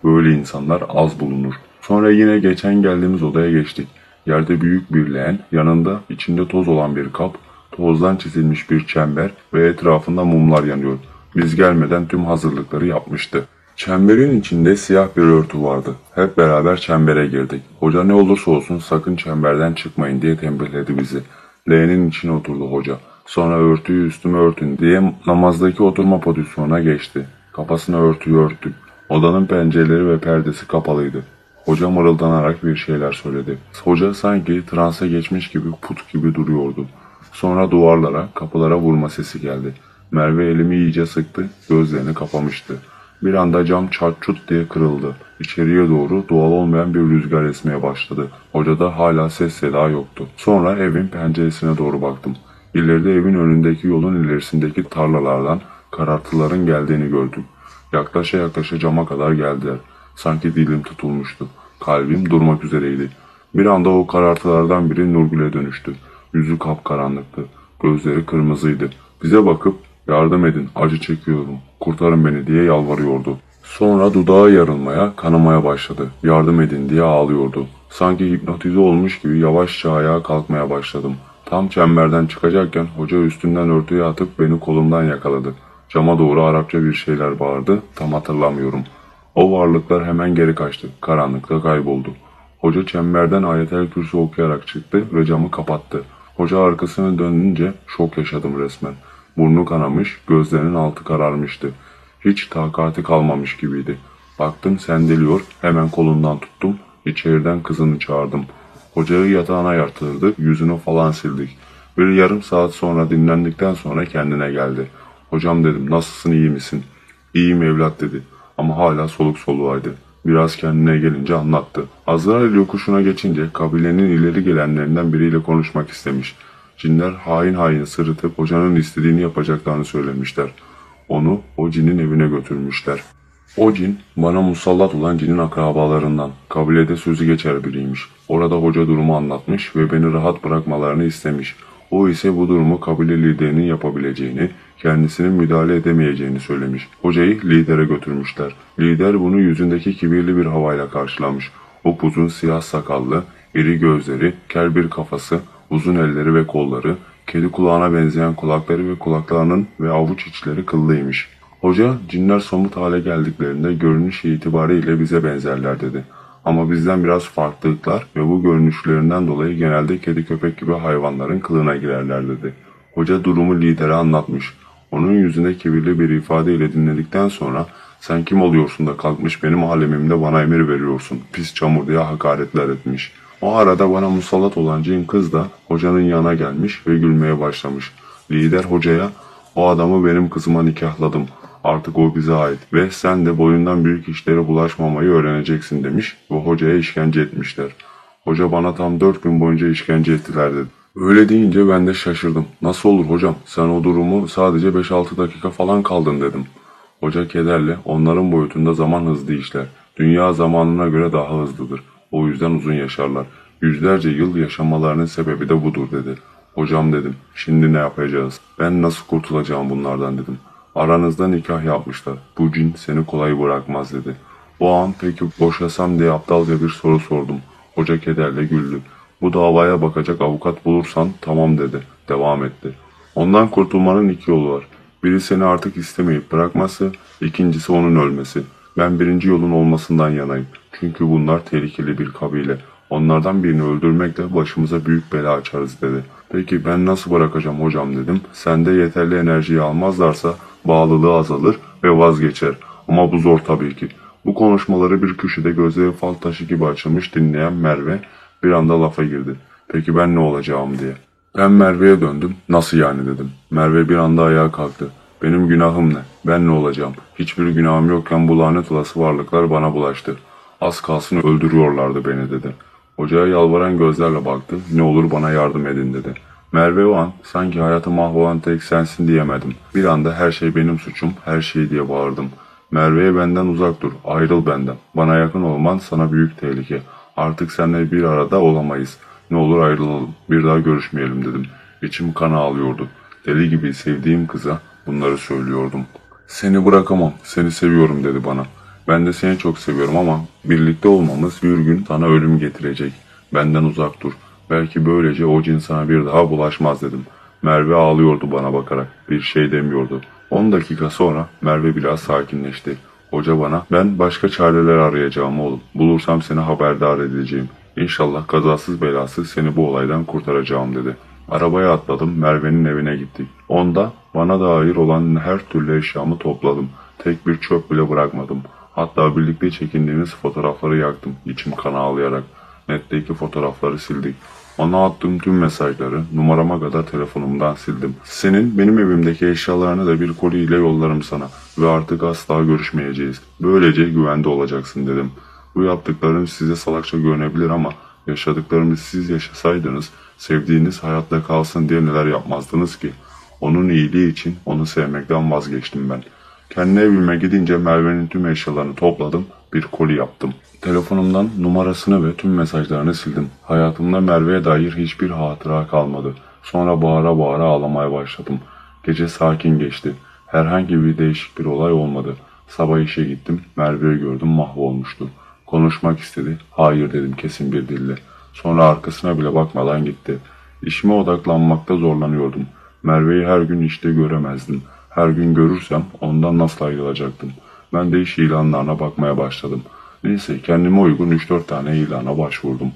Böyle insanlar az bulunur. Sonra yine geçen geldiğimiz odaya geçtik. Yerde büyük bir leğen, yanında içinde toz olan bir kap, tozdan çizilmiş bir çember ve etrafında mumlar yanıyor. Biz gelmeden tüm hazırlıkları yapmıştı. Çemberin içinde siyah bir örtü vardı. Hep beraber çembere girdik. Hoca ne olursa olsun sakın çemberden çıkmayın diye tembihledi bizi. Leğenin içine oturdu hoca. Sonra örtüyü üstüme örtün diye namazdaki oturma pozisyonuna geçti. Kafasına örtüyü örttük. Odanın pencereleri ve perdesi kapalıydı. Hoca mırıldanarak bir şeyler söyledi. Hoca sanki transa geçmiş gibi put gibi duruyordu. Sonra duvarlara, kapılara vurma sesi geldi. Merve elimi iyice sıktı, gözlerini kapamıştı. Bir anda cam çat çut diye kırıldı. İçeriye doğru doğal olmayan bir rüzgar esmeye başladı. Hocada hala ses seda yoktu. Sonra evin penceresine doğru baktım. İleride evin önündeki yolun ilerisindeki tarlalardan karartıların geldiğini gördüm. Yaklaşa yaklaşa cama kadar geldiler. Sanki dilim tutulmuştu. Kalbim durmak üzereydi. Bir anda o karartılardan biri Nurgül'e dönüştü. Yüzü kapkaranlıktı. Gözleri kırmızıydı. Bize bakıp yardım edin, acı çekiyorum, kurtarın beni diye yalvarıyordu. Sonra dudağı yarılmaya, kanamaya başladı. Yardım edin diye ağlıyordu. Sanki hipnotize olmuş gibi yavaşça ayağa kalkmaya başladım. Tam çemberden çıkacakken hoca üstünden örtüyü atıp beni kolumdan yakaladı. Cama doğru Arapça bir şeyler bağırdı, tam hatırlamıyorum. O varlıklar hemen geri kaçtı, karanlıkta kayboldu. Hoca çemberden Ayetel Kürsi okuyarak çıktı ve camı kapattı. Hoca arkasını dönünce şok yaşadım resmen. Burnu kanamış, gözlerinin altı kararmıştı. Hiç takati kalmamış gibiydi. Baktım sendeliyor, hemen kolundan tuttum, içeriden kızını çağırdım. Hocayı yatağına yatırdık, yüzünü falan sildik. Bir yarım saat sonra dinlendikten sonra kendine geldi. Hocam dedim, nasılsın, iyi misin? İyiyim evlat dedi ama hala soluk soluğaydı. Biraz kendine gelince anlattı. Azrail yokuşuna geçince kabilenin ileri gelenlerinden biriyle konuşmak istemiş. Cinler hain hain sırıtıp hocanın istediğini yapacaklarını söylemişler. Onu o cinin evine götürmüşler. O cin bana musallat olan cinin akrabalarından, kabilede sözü geçer biriymiş. Orada hoca durumu anlatmış ve beni rahat bırakmalarını istemiş. O ise bu durumu kabile liderinin yapabileceğini, kendisinin müdahale edemeyeceğini söylemiş. Hocayı lidere götürmüşler. Lider bunu yüzündeki kibirli bir havayla karşılamış. Upuzun siyah sakallı, iri gözleri, kel bir kafası, uzun elleri ve kolları, kedi kulağına benzeyen kulakları ve kulaklarının ve avuç içleri kıllıymış. Hoca, cinler somut hale geldiklerinde görünüş itibariyle bize benzerler dedi. Ama bizden biraz farklılıklar ve bu görünüşlerinden dolayı genelde kedi köpek gibi hayvanların kılığına girerler dedi. Hoca durumu lidere anlatmış. Onun yüzünde kibirli bir ifadeyle dinledikten sonra sen kim oluyorsun da kalkmış benim alemimde bana emir veriyorsun, pis çamur diye hakaretler etmiş. O arada bana musallat olan cin kız da hocanın yanına gelmiş ve gülmeye başlamış. Lider hocaya o adamı benim kızıma nikahladım. Artık o bize ait ve sen de boyundan büyük işlere bulaşmamayı öğreneceksin demiş ve hocaya işkence etmişler. Hoca bana tam 4 gün boyunca işkence ettiler dedi. Öyle deyince ben de şaşırdım. Nasıl olur hocam? Sen o durumu sadece 5-6 dakika falan kaldın dedim. Hoca kederle onların boyutunda zaman hızlı işler. Dünya zamanına göre daha hızlıdır. O yüzden uzun yaşarlar. Yüzlerce yıl yaşamalarının sebebi de budur dedi. Hocam dedim, şimdi ne yapacağız? Ben nasıl kurtulacağım bunlardan dedim. Aranızda nikah yapmışlar. Bu cin seni kolay bırakmaz dedi. O an peki boşasam diye aptalca bir soru sordum. Hoca kederle güldü. Bu davaya bakacak avukat bulursan tamam dedi. Devam etti. Ondan kurtulmanın 2 yolu var. Biri seni artık istemeyip bırakması, ikincisi onun ölmesi. Ben birinci yolun olmasından yanayım. Çünkü bunlar tehlikeli bir kabile. Onlardan birini öldürmekle başımıza büyük bela açarız dedi. Peki ben nasıl bırakacağım hocam dedim. Sende yeterli enerjiyi almazlarsa bağlılığı azalır ve vazgeçer. Ama bu zor tabii ki. Bu konuşmaları bir köşede gözleri fal taşı gibi açılmış dinleyen Merve bir anda lafa girdi. Peki ben ne olacağım diye. Ben Merve'ye döndüm. Nasıl yani dedim. Merve bir anda ayağa kalktı. Benim günahım ne? Ben ne olacağım? Hiçbir günahım yokken bu lanet olası varlıklar bana bulaştı. Az kalsın öldürüyorlardı beni dedi. Hocaya yalvaran gözlerle baktı. Ne olur bana yardım edin dedi. Merve o an sanki hayatı mahvolan tek sensin diyemedim. Bir anda her şey benim suçum, her şey diye bağırdım. Merve'ye benden uzak dur, ayrıl benden. Bana yakın olman sana büyük tehlike. Artık seninle bir arada olamayız. Ne olur ayrılalım, bir daha görüşmeyelim dedim. İçim kan ağlıyordu. Deli gibi sevdiğim kıza bunları söylüyordum. Seni bırakamam, seni seviyorum dedi bana. Ben de seni çok seviyorum ama birlikte olmamız bir gün sana ölüm getirecek. Benden uzak dur. Belki böylece o cin sana bir daha bulaşmaz dedim. Merve ağlıyordu bana bakarak. Bir şey demiyordu. 10 dakika sonra Merve biraz sakinleşti. Hoca bana ben başka çareler arayacağım oğlum. Bulursam seni haberdar edeceğim. İnşallah kazasız belasız seni bu olaydan kurtaracağım dedi. Arabaya atladım, Merve'nin evine gittik. Onda bana dair olan her türlü eşyamı topladım. Tek bir çöp bile bırakmadım. Hatta birlikte çekindiğimiz fotoğrafları yaktım, içim kan ağlayarak. Netteki fotoğrafları sildik. Ona attığım tüm mesajları numarama kadar telefonumdan sildim. Senin benim evimdeki eşyalarını da bir koli ile yollarım sana ve artık asla görüşmeyeceğiz. Böylece güvende olacaksın dedim. Bu yaptıklarım size salakça görünebilir ama yaşadıklarımı siz yaşasaydınız sevdiğiniz hayatta kalsın diye neler yapmazdınız ki? Onun iyiliği için onu sevmekten vazgeçtim ben. Kendi evime gidince Merve'nin tüm eşyalarını topladım, bir koli yaptım. Telefonumdan numarasını ve tüm mesajlarını sildim. Hayatımda Merve'ye dair hiçbir hatıra kalmadı. Sonra bağıra bağıra ağlamaya başladım. Gece sakin geçti. Herhangi bir değişik bir olay olmadı. Sabah işe gittim, Merve'yi gördüm mahvolmuştu. Konuşmak istedi, hayır dedim kesin bir dille. Sonra arkasına bile bakmadan gitti. İşime odaklanmakta zorlanıyordum. Merve'yi her gün işte göremezdim. Her gün görürsem ondan nasıl ayrılacaktım. Ben de iş ilanlarına bakmaya başladım. Neyse kendime uygun 3-4 tane ilana başvurdum.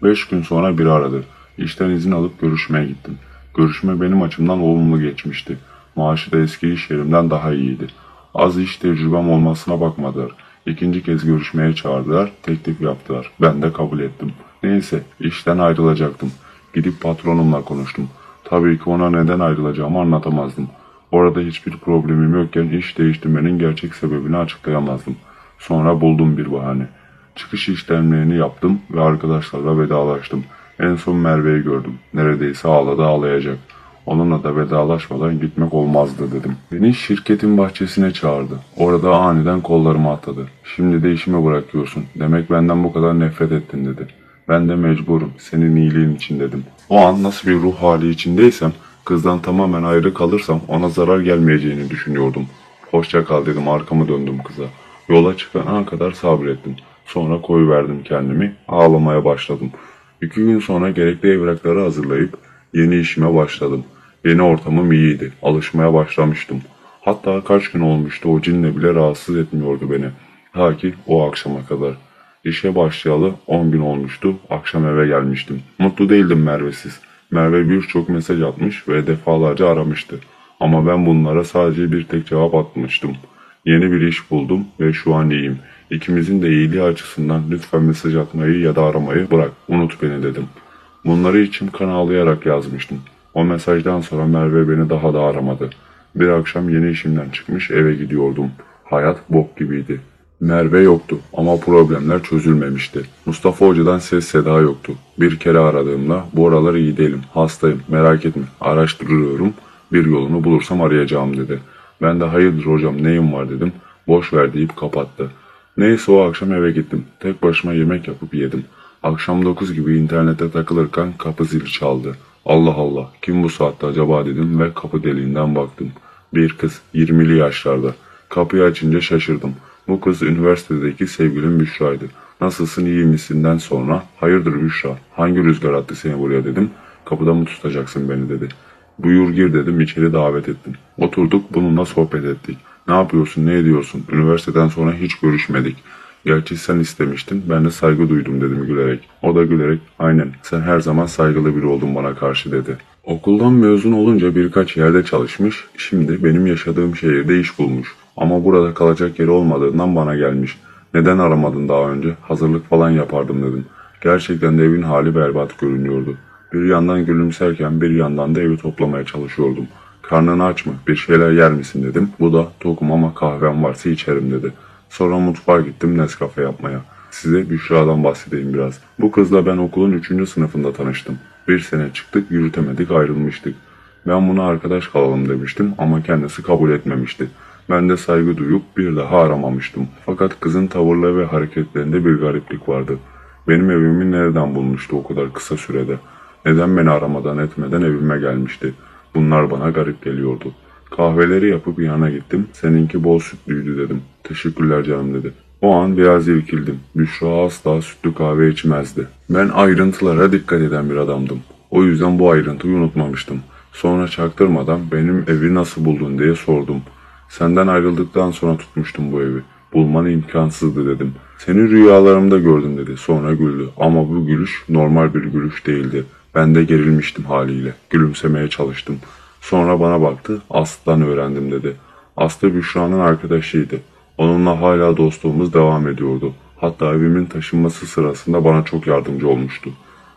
5 gün sonra biri aradı. İşten izin alıp görüşmeye gittim. Görüşme benim açımdan olumlu geçmişti. Maaşı da eski iş yerimden daha iyiydi. Az iş tecrübem olmasına bakmadılar. İkinci kez görüşmeye çağırdılar, teklif yaptılar. Ben de kabul ettim. Neyse işten ayrılacaktım. Gidip patronumla konuştum. Tabii ki ona neden ayrılacağımı anlatamazdım. Orada hiçbir problemim yokken iş değiştirmenin gerçek sebebini açıklayamazdım. Sonra buldum bir bahane. Çıkış işlemlerini yaptım ve arkadaşlarla vedalaştım. En son Merve'yi gördüm. Neredeyse ağladı ağlayacak. Onunla da vedalaşmadan gitmek olmazdı dedim. Beni şirketin bahçesine çağırdı. Orada aniden kollarıma atladı. Şimdi de işimi bırakıyorsun. Demek benden bu kadar nefret ettin dedi. Ben de mecburum. Senin iyiliğin için dedim. O an nasıl bir ruh hali içindeysem kızdan tamamen ayrı kalırsam ona zarar gelmeyeceğini düşünüyordum. Hoşça kal dedim arkamı döndüm kıza. Yola çıkana kadar sabrettim. Sonra koyuverdim kendimi. Ağlamaya başladım. 2 gün sonra gerekli evrakları hazırlayıp yeni işime başladım. Yeni ortamım iyiydi. Alışmaya başlamıştım. Hatta kaç gün olmuştu o cinle bile rahatsız etmiyordu beni. Ta ki o akşama kadar. İşe başlayalı 10 gün olmuştu. Akşam eve gelmiştim. Mutlu değildim Merve'siz. Merve birçok mesaj atmış ve defalarca aramıştı. Ama ben bunlara sadece bir tek cevap atmıştım. Yeni bir iş buldum ve şu an iyiyim. İkimizin de iyiliği açısından lütfen mesaj atmayı ya da aramayı bırak. Unut beni dedim. Bunları içim kan ağlayarak yazmıştım. O mesajdan sonra Merve beni daha da aramadı. Bir akşam yeni işimden çıkmış eve gidiyordum. Hayat bok gibiydi. Merve yoktu ama problemler çözülmemişti. Mustafa Hoca'dan ses seda yoktu. Bir kere aradığımda bu aralar iyi değilim, hastayım, merak etme, araştırıyorum, bir yolunu bulursam arayacağım dedi. Ben de hayırdır hocam neyim var dedim, boş ver deyip kapattı. Neyse o akşam eve gittim, tek başıma yemek yapıp yedim. Akşam 9 gibi internette takılırken kapı zili çaldı. Allah Allah kim bu saatte acaba dedim ve kapı deliğinden baktım. Bir kız 20'li yaşlarda. Kapıyı açınca şaşırdım. Bu kız üniversitedeki sevgilim Büşra'ydı. Nasılsın iyi misinden sonra hayırdır Büşra hangi rüzgar attı seni buraya dedim. Kapıda mı tutacaksın beni dedi. Buyur gir dedim içeri davet ettim. Oturduk bununla sohbet ettik. Ne yapıyorsun ne ediyorsun üniversiteden sonra hiç görüşmedik. Gerçi sen istemiştin, ben de saygı duydum dedim gülerek. O da gülerek, aynen sen her zaman saygılı biri oldun bana karşı dedi. Okuldan mezun olunca birkaç yerde çalışmış, şimdi benim yaşadığım şehirde iş bulmuş. Ama burada kalacak yeri olmadığından bana gelmiş. Neden aramadın daha önce? Hazırlık falan yapardım dedim. Gerçekten de evin hali berbat görünüyordu. Bir yandan gülümserken bir yandan da evi toplamaya çalışıyordum. Karnın aç mı? Bir şeyler yer misin dedim. Bu da tokum ama kahvem varsa içerim dedi. Sonra mutfağa gittim Nescafe yapmaya. Size Büşra'dan bahsedeyim biraz. Bu kızla ben okulun 3. sınıfında tanıştım. Bir sene çıktık yürütemedik ayrılmıştık. Ben buna arkadaş kalalım demiştim ama kendisi kabul etmemişti. Ben de saygı duyup bir daha aramamıştım. Fakat kızın tavırları ve hareketlerinde bir gariplik vardı. Benim evimi nereden bulmuştu o kadar kısa sürede? Neden beni aramadan etmeden evime gelmişti? Bunlar bana garip geliyordu. Kahveleri yapıp yana gittim. Seninki bol sütlüydü dedim. Teşekkürler canım dedi. O an biraz irkildim. Büşra asla sütlü kahve içmezdi. Ben ayrıntılara dikkat eden bir adamdım. O yüzden bu ayrıntıyı unutmamıştım. Sonra çaktırmadan benim evi nasıl buldun diye sordum. Senden ayrıldıktan sonra tutmuştum bu evi. Bulman imkansızdı dedim. Seni rüyalarımda gördüm dedi. Sonra güldü. Ama bu gülüş normal bir gülüş değildi. Ben de gerilmiştim haliyle. Gülümsemeye çalıştım. Sonra bana baktı. Aslı'dan öğrendim dedi. Aslı Büşra'nın arkadaşıydı. Onunla hala dostluğumuz devam ediyordu. Hatta evimin taşınması sırasında bana çok yardımcı olmuştu.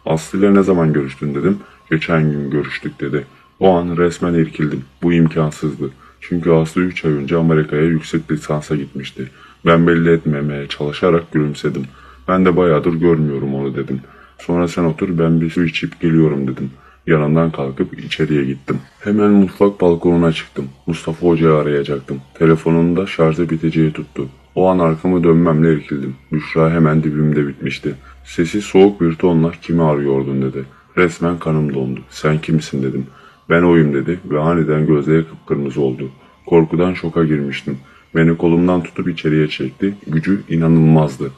Aslı ile ne zaman görüştün dedim. Geçen gün görüştük dedi. O an resmen irkildim. Bu imkansızdı. Çünkü Aslı 3 ay önce Amerika'ya yüksek lisansa gitmişti. Ben belli etmemeye çalışarak gülümsedim. Ben de bayağıdır görmüyorum onu dedim. Sonra sen otur ben bir su içip geliyorum dedim. Yanından kalkıp içeriye gittim. Hemen mutfak balkonuna çıktım. Mustafa Hoca'yı arayacaktım. Telefonunda şarjı biteceği tuttu. O an arkamı dönmemle irkildim. Büşra hemen dibimde bitmişti. Sesi soğuk bir tonla kimi arıyordun dedi. Resmen kanım dondu. Sen kimsin dedim. Ben oyum dedi ve aniden gözleri kıpkırmızı oldu. Korkudan şoka girmiştim. Beni kolumdan tutup içeriye çekti. Gücü inanılmazdı.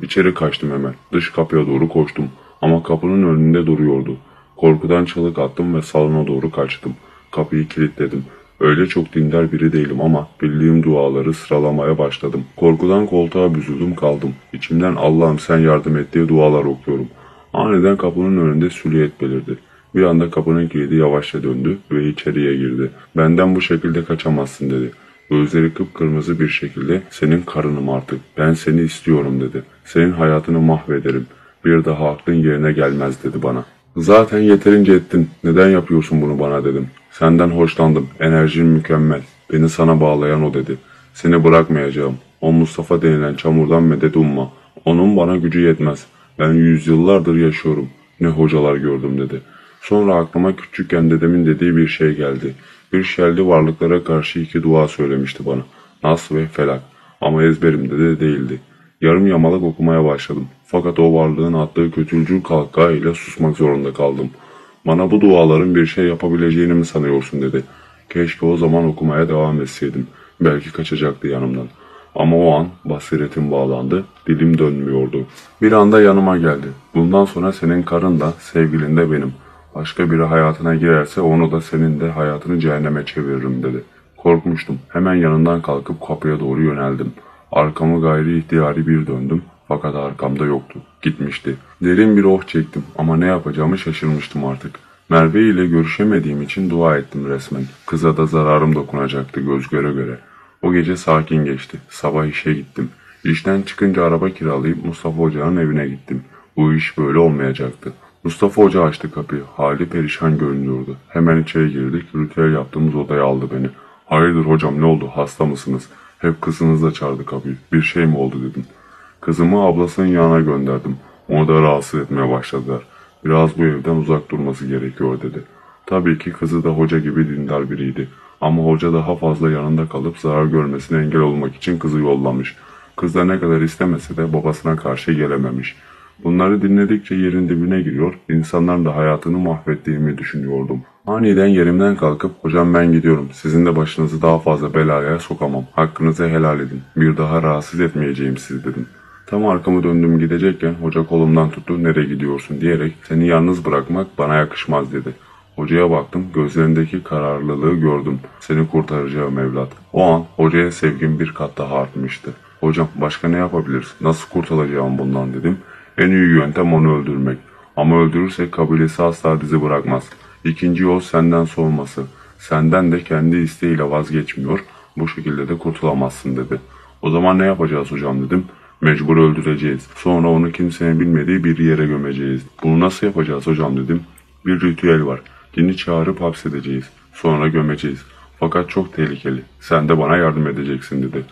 İçeri kaçtım hemen. Dış kapıya doğru koştum. Ama kapının önünde duruyordu. Korkudan çığlık attım ve salona doğru kaçtım. Kapıyı kilitledim. Öyle çok dindar biri değilim ama bildiğim duaları sıralamaya başladım. Korkudan koltuğa büzüldüm kaldım. İçimden Allah'ım sen yardım et diye dualar okuyorum. Aniden kapının önünde silüet belirdi. Bir anda kapının kilidi yavaşça döndü ve içeriye girdi. Benden bu şekilde kaçamazsın dedi. Gözleri kıpkırmızı bir şekilde senin karınım artık. Ben seni istiyorum dedi. Senin hayatını mahvederim. Bir daha aklın yerine gelmez dedi bana. Zaten yeterince ettin. Neden yapıyorsun bunu bana dedim. Senden hoşlandım. Enerjin mükemmel. Beni sana bağlayan o dedi. Seni bırakmayacağım. O Mustafa denilen çamurdan medet umma. Onun bana gücü yetmez. Ben yüzyıllardır yaşıyorum. Ne hocalar gördüm dedi. Sonra aklıma küçükken dedemin dediği bir şey geldi. Bir şerli varlıklara karşı 2 dua söylemişti bana. Nas ve Felak. Ama ezberimde de değildi. Yarım yamalak okumaya başladım. Fakat o varlığın attığı kötülcül kahkahayla susmak zorunda kaldım. Bana bu duaların bir şey yapabileceğini mi sanıyorsun dedi. Keşke o zaman okumaya devam etseydim. Belki kaçacaktı yanımdan. Ama o an basiretim bağlandı, dilim dönmüyordu. Bir anda yanıma geldi. Bundan sonra senin karın da, sevgilin de benim. Başka biri hayatına girerse onu da senin de hayatını cehenneme çeviririm dedi. Korkmuştum. Hemen yanından kalkıp kapıya doğru yöneldim. Arkamı gayri ihtiyari bir döndüm. Fakat arkamda yoktu. Gitmişti. Derin bir oh çektim ama ne yapacağımı şaşırmıştım artık. Merve ile görüşemediğim için dua ettim resmen. Kıza da zararım dokunacaktı göz göre göre. O gece sakin geçti. Sabah işe gittim. İşten çıkınca araba kiralayıp Mustafa Hoca'nın evine gittim. Bu iş böyle olmayacaktı. Mustafa Hoca açtı kapıyı. Hali perişan görünüyordu. Hemen içeri girdik. Ritüel yaptığımız odaya aldı beni. Hayırdır hocam ne oldu? Hasta mısınız? Hep kızınızla çağırdı kapıyı. Bir şey mi oldu dedim. Kızımı ablasının yanına gönderdim. Onu da rahatsız etmeye başladılar. Biraz bu evden uzak durması gerekiyor dedi. Tabii ki kızı da hoca gibi dindar biriydi. Ama hoca daha fazla yanında kalıp zarar görmesine engel olmak için kızı yollamış. Kız da ne kadar istemese de babasına karşı gelememiş. Bunları dinledikçe yerin dibine giriyor, insanların da hayatını mahvettiğimi düşünüyordum. Aniden yerimden kalkıp, hocam ben gidiyorum, sizin de başınızı daha fazla belaya sokamam, hakkınızı helal edin, bir daha rahatsız etmeyeceğim sizi dedim. Tam arkamı döndüm gidecekken hoca kolumdan tuttu, nereye gidiyorsun diyerek seni yalnız bırakmak bana yakışmaz dedi. Hocaya baktım, gözlerindeki kararlılığı gördüm. Seni kurtaracağım evlat. O an hocaya sevgim bir kat daha artmıştı. Hocam başka ne yapabiliriz? Nasıl kurtulacağım bundan dedim. En iyi yöntem onu öldürmek. Ama öldürürsek kabilesi asla bizi bırakmaz. İkinci yol senden soğuması. Senden de kendi isteğiyle vazgeçmiyor. Bu şekilde de kurtulamazsın dedi. O zaman ne yapacağız hocam dedim. Mecbur öldüreceğiz. Sonra onu kimsenin bilmediği bir yere gömeceğiz. Bunu nasıl yapacağız hocam dedim. Bir ritüel var. Cini çağırıp hapsedeceğiz. Sonra gömeceğiz. Fakat çok tehlikeli. Sen de bana yardım edeceksin dedi.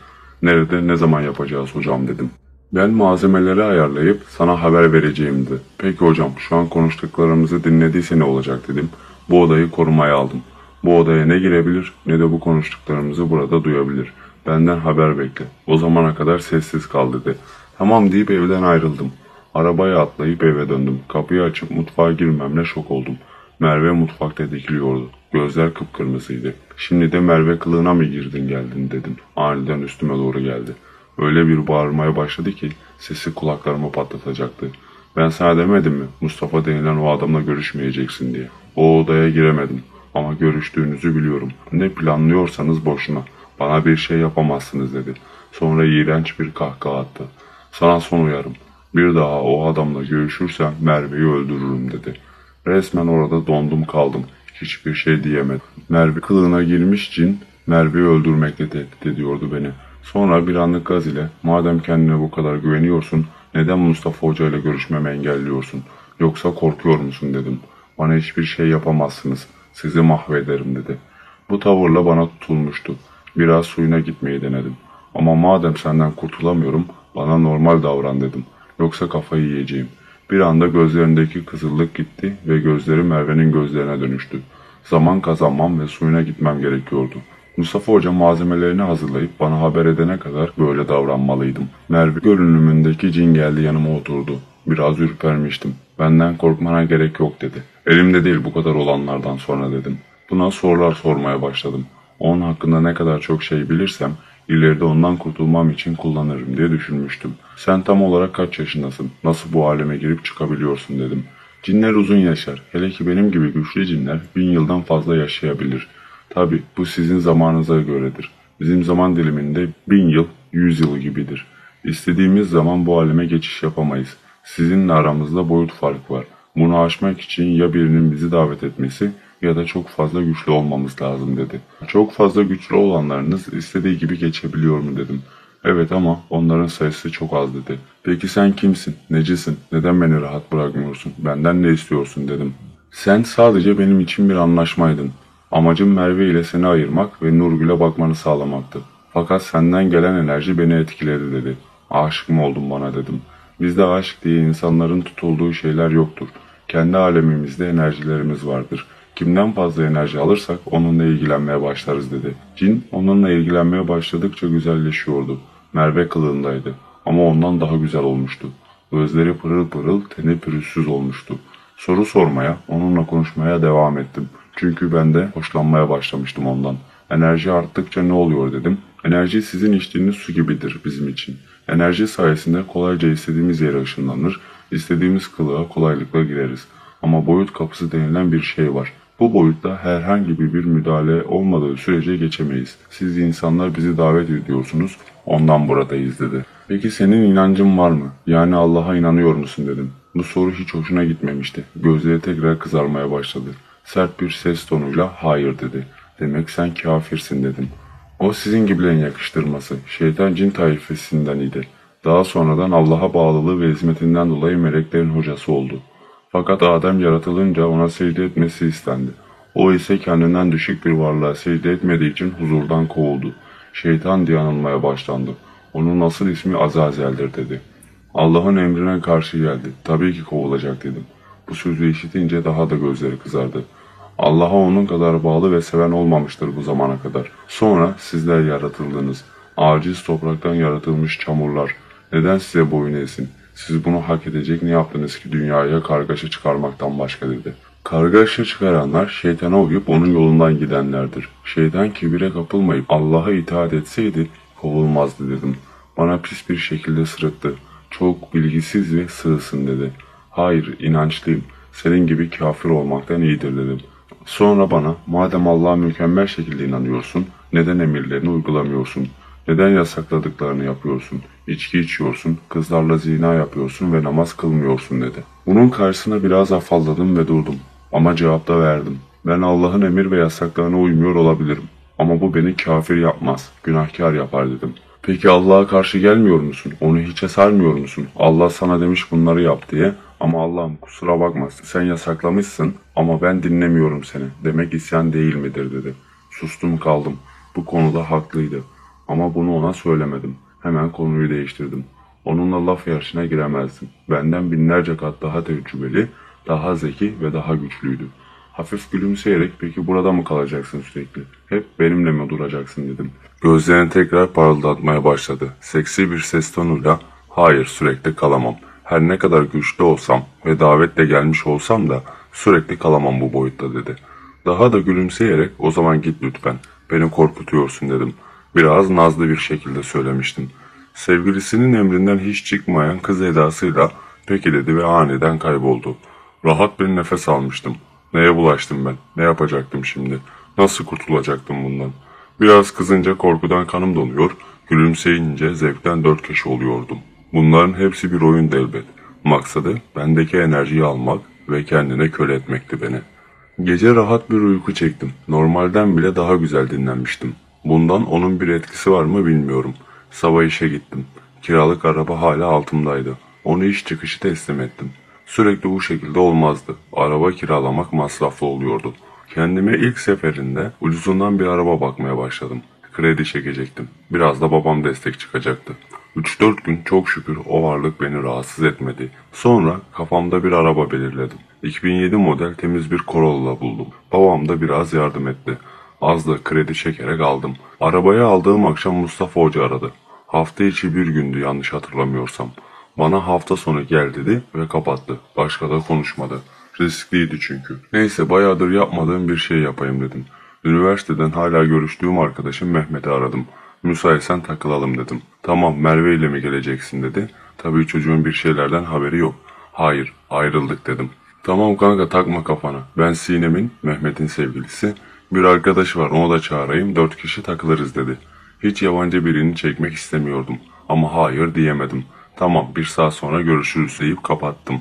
Nerede, ne zaman yapacağız hocam dedim. Ben malzemeleri ayarlayıp sana haber vereceğim dedi. Peki hocam, şu an konuştuklarımızı dinlediyse ne olacak dedim. Bu odayı korumaya aldım. Bu odaya ne girebilir ne de bu konuştuklarımızı burada duyabilir. Benden haber bekle. O zamana kadar sessiz kal dedi. Tamam deyip evden ayrıldım. Arabaya atlayıp eve döndüm. Kapıyı açıp mutfağa girmemle şok oldum. Merve mutfakta dikiliyordu. Gözler kıpkırmızıydı. Şimdi de Merve kılığına mı girdin geldin dedim. Aniden üstüme doğru geldi. Öyle bir bağırmaya başladı ki sesi kulaklarımı patlatacaktı. Ben sana demedim mi Mustafa denilen o adamla görüşmeyeceksin diye. O odaya giremedim ama görüştüğünüzü biliyorum. Ne planlıyorsanız boşuna. Bana bir şey yapamazsınız dedi. Sonra iğrenç bir kahkaha attı. Sana son uyarım. Bir daha o adamla görüşürsem Merve'yi öldürürüm dedi. Resmen orada dondum kaldım. Hiçbir şey diyemedim. Merve kılığına girmiş cin Merve'yi öldürmekle tehdit ediyordu beni. Sonra bir anlık gaz ile madem kendine bu kadar güveniyorsun neden Mustafa Hoca ile görüşmemi engelliyorsun? Yoksa korkuyor musun dedim. Bana hiçbir şey yapamazsınız. Sizi mahvederim dedi. Bu tavırla bana tutulmuştu. Biraz suyuna gitmeyi denedim. Ama madem senden kurtulamıyorum bana normal davran dedim. Yoksa kafayı yiyeceğim. Bir anda gözlerindeki kızıllık gitti ve gözleri Merve'nin gözlerine dönüştü. Zaman kazanmam ve suyuna gitmem gerekiyordu. Mustafa Hoca malzemelerini hazırlayıp bana haber edene kadar böyle davranmalıydım. Merve görünümündeki cin geldi yanıma oturdu. Biraz ürpermiştim. Benden korkmana gerek yok dedi. Elimde değil bu kadar olanlardan sonra dedim. Buna sorular sormaya başladım. Onun hakkında ne kadar çok şey bilirsem ileride ondan kurtulmam için kullanırım diye düşünmüştüm. Sen tam olarak kaç yaşındasın? Nasıl bu aleme girip çıkabiliyorsun dedim. Cinler uzun yaşar. Hele ki benim gibi güçlü cinler 1000 yıldan fazla yaşayabilir. Tabi bu sizin zamanınıza göredir. Bizim zaman diliminde 1000 yıl 100 yıl gibidir. İstediğimiz zaman bu aleme geçiş yapamayız. Sizinle aramızda boyut farkı var. Bunu aşmak için ya birinin bizi davet etmesi ya da çok fazla güçlü olmamız lazım dedi. Çok fazla güçlü olanlarınız istediği gibi geçebiliyor mu dedim. Evet ama onların sayısı çok az dedi. Peki sen kimsin? Necisin? Neden beni rahat bırakmıyorsun? Benden ne istiyorsun dedim. Sen sadece benim için bir anlaşmaydın. Amacım Merve ile seni ayırmak ve Nurgül'e bakmanı sağlamaktı. Fakat senden gelen enerji beni etkiledi dedi. Aşık mı oldun bana dedim. Bizde aşk diye insanların tutulduğu şeyler yoktur. Kendi alemimizde enerjilerimiz vardır. Kimden fazla enerji alırsak onunla ilgilenmeye başlarız dedi. Cin onunla ilgilenmeye başladıkça güzelleşiyordu. Merve kılığındaydı ama ondan daha güzel olmuştu. Gözleri pırıl pırıl, teni pürüzsüz olmuştu. Soru sormaya, onunla konuşmaya devam ettim. Çünkü ben de hoşlanmaya başlamıştım ondan. Enerji arttıkça ne oluyor dedim. Enerji sizin içtiğiniz su gibidir bizim için. Enerji sayesinde kolayca istediğimiz yere ışınlanır, istediğimiz kılığa kolaylıkla gireriz. Ama boyut kapısı denilen bir şey var. Bu boyutta herhangi bir müdahale olmadığı sürece geçemeyiz. Siz insanlar bizi davet ediyorsunuz, ondan buradayız dedi. Peki senin inancın var mı? Yani Allah'a inanıyor musun dedim. Bu soru hiç hoşuna gitmemişti. Gözleri tekrar kızarmaya başladı. Sert bir ses tonuyla hayır dedi. Demek sen kafirsin dedim. O sizin gibilerin yakıştırması. Şeytan cin taifesinden idi. Daha sonradan Allah'a bağlılığı ve hizmetinden dolayı meleklerin hocası oldu. Fakat Adem yaratılınca ona secde etmesi istendi. O ise kendinden düşük bir varlığa secde etmediği için huzurdan kovuldu. Şeytan diye anılmaya başlandı. Onun asıl ismi Azazel'dir dedi. Allah'ın emrine karşı geldi. Tabii ki kovulacak dedim. Bu sözü işitince daha da gözleri kızardı. Allah'a onun kadar bağlı ve seven olmamıştır bu zamana kadar. Sonra sizler yaratıldınız. Aciz topraktan yaratılmış çamurlar. Neden size boyun eğsin? Siz bunu hak edecek ne yaptınız ki dünyaya kargaşa çıkarmaktan başka dedi. Kargaşa çıkaranlar şeytana uyup onun yolundan gidenlerdir. Şeytan kibire kapılmayıp Allah'a itaat etseydi kovulmazdı dedim. Bana pis bir şekilde sırıttı. Çok bilgisiz ve sığsın dedi. Hayır, inançlıyım. Senin gibi kafir olmaktan iyidir dedim. Sonra bana madem Allah'a mükemmel şekilde inanıyorsun neden emirlerini uygulamıyorsun? Neden yasakladıklarını yapıyorsun? İçki içiyorsun, kızlarla zina yapıyorsun ve namaz kılmıyorsun dedi. Bunun karşısına biraz afalladım ve durdum. Ama cevap da verdim. Ben Allah'ın emir ve yasaklarına uymuyor olabilirim. Ama bu beni kafir yapmaz, günahkar yapar dedim. Peki Allah'a karşı gelmiyor musun? Onu hiçe sarmıyor musun? Allah sana demiş bunları yap diye. Ama Allah'ım kusura bakma sen yasaklamışsın ama ben dinlemiyorum seni. Demek isyan değil midir dedi. Sustum kaldım. Bu konuda haklıydı. Ama bunu ona söylemedim. Hemen konuyu değiştirdim. Onunla laf yarışına giremezdim. Benden binlerce kat daha tecrübeli, daha zeki ve daha güçlüydü. Hafif gülümseyerek peki burada mı kalacaksın sürekli? Hep benimle mi duracaksın dedim. Gözlerini tekrar parıldatmaya başladı. Seksi bir ses tonuyla hayır sürekli kalamam. Her ne kadar güçlü olsam ve davetle gelmiş olsam da sürekli kalamam bu boyutta dedi. Daha da gülümseyerek o zaman git lütfen. Beni korkutuyorsun dedim. Biraz nazlı bir şekilde söylemiştim. Sevgilisinin emrinden hiç çıkmayan kız edasıyla peki dedi ve aniden kayboldu. Rahat bir nefes almıştım. Neye bulaştım ben? Ne yapacaktım şimdi? Nasıl kurtulacaktım bundan? Biraz kızınca korkudan kanım donuyor, gülümseyince zevkten dört köşe oluyordum. Bunların hepsi bir oyundu elbet. Maksadı bendeki enerjiyi almak ve kendine köle etmekti beni. Gece rahat bir uyku çektim. Normalden bile daha güzel dinlenmiştim. Bundan onun bir etkisi var mı bilmiyorum. Sabah işe gittim. Kiralık araba hala altımdaydı. Onu iş çıkışı teslim ettim. Sürekli bu şekilde olmazdı. Araba kiralamak masraflı oluyordu. Kendime ilk seferinde ucuzundan bir araba bakmaya başladım. Kredi çekecektim. Biraz da babam destek çıkacaktı. 3-4 gün çok şükür o varlık beni rahatsız etmedi. Sonra kafamda bir araba belirledim. 2007 model temiz bir Corolla buldum. Babam da biraz yardım etti. Az da kredi çekerek aldım. Arabayı aldığım akşam Mustafa Hoca aradı. Hafta içi bir gündü yanlış hatırlamıyorsam. Bana hafta sonu gel dedi ve kapattı. Başka da konuşmadı. Riskliydi çünkü. Neyse bayağıdır yapmadığım bir şey yapayım dedim. Üniversiteden hala görüştüğüm arkadaşım Mehmet'i aradım. Müsaitsen takılalım dedim. Tamam Merve ile mi geleceksin dedi. Tabii çocuğun bir şeylerden haberi yok. Hayır ayrıldık dedim. Tamam kanka takma kafana. Ben Sinem'in, Mehmet'in sevgilisi. Bir arkadaşı var onu da çağırayım 4 kişi takılırız dedi. Hiç yabancı birini çekmek istemiyordum. Ama hayır diyemedim. Tamam bir saat sonra görüşürüz deyip kapattım.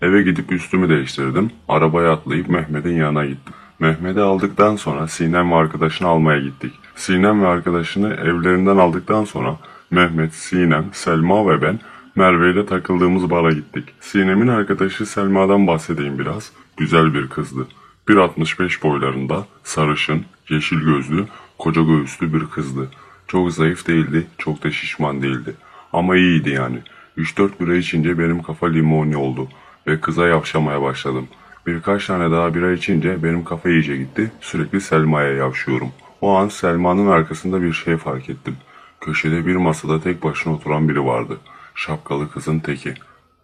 Eve gidip üstümü değiştirdim. Arabaya atlayıp Mehmet'in yanına gittim. Mehmet'i aldıktan sonra Sinem ve arkadaşını almaya gittik. Sinem ve arkadaşını evlerinden aldıktan sonra Mehmet, Sinem, Selma ve ben Merve ile takıldığımız bara gittik. Sinem'in arkadaşı Selma'dan bahsedeyim biraz. Güzel bir kızdı. 1,65 boylarında, sarışın, yeşil gözlü, koca göğüslü bir kızdı. Çok zayıf değildi, çok da şişman değildi. Ama iyiydi yani. 3-4 bira içince benim kafa limoni oldu ve kıza yavşamaya başladım. Birkaç tane daha bira içince benim kafa iyice gitti. Sürekli Selma'ya yavşıyorum. O an Selma'nın arkasında bir şey fark ettim. Köşede bir masada tek başına oturan biri vardı. Şapkalı kızın teki.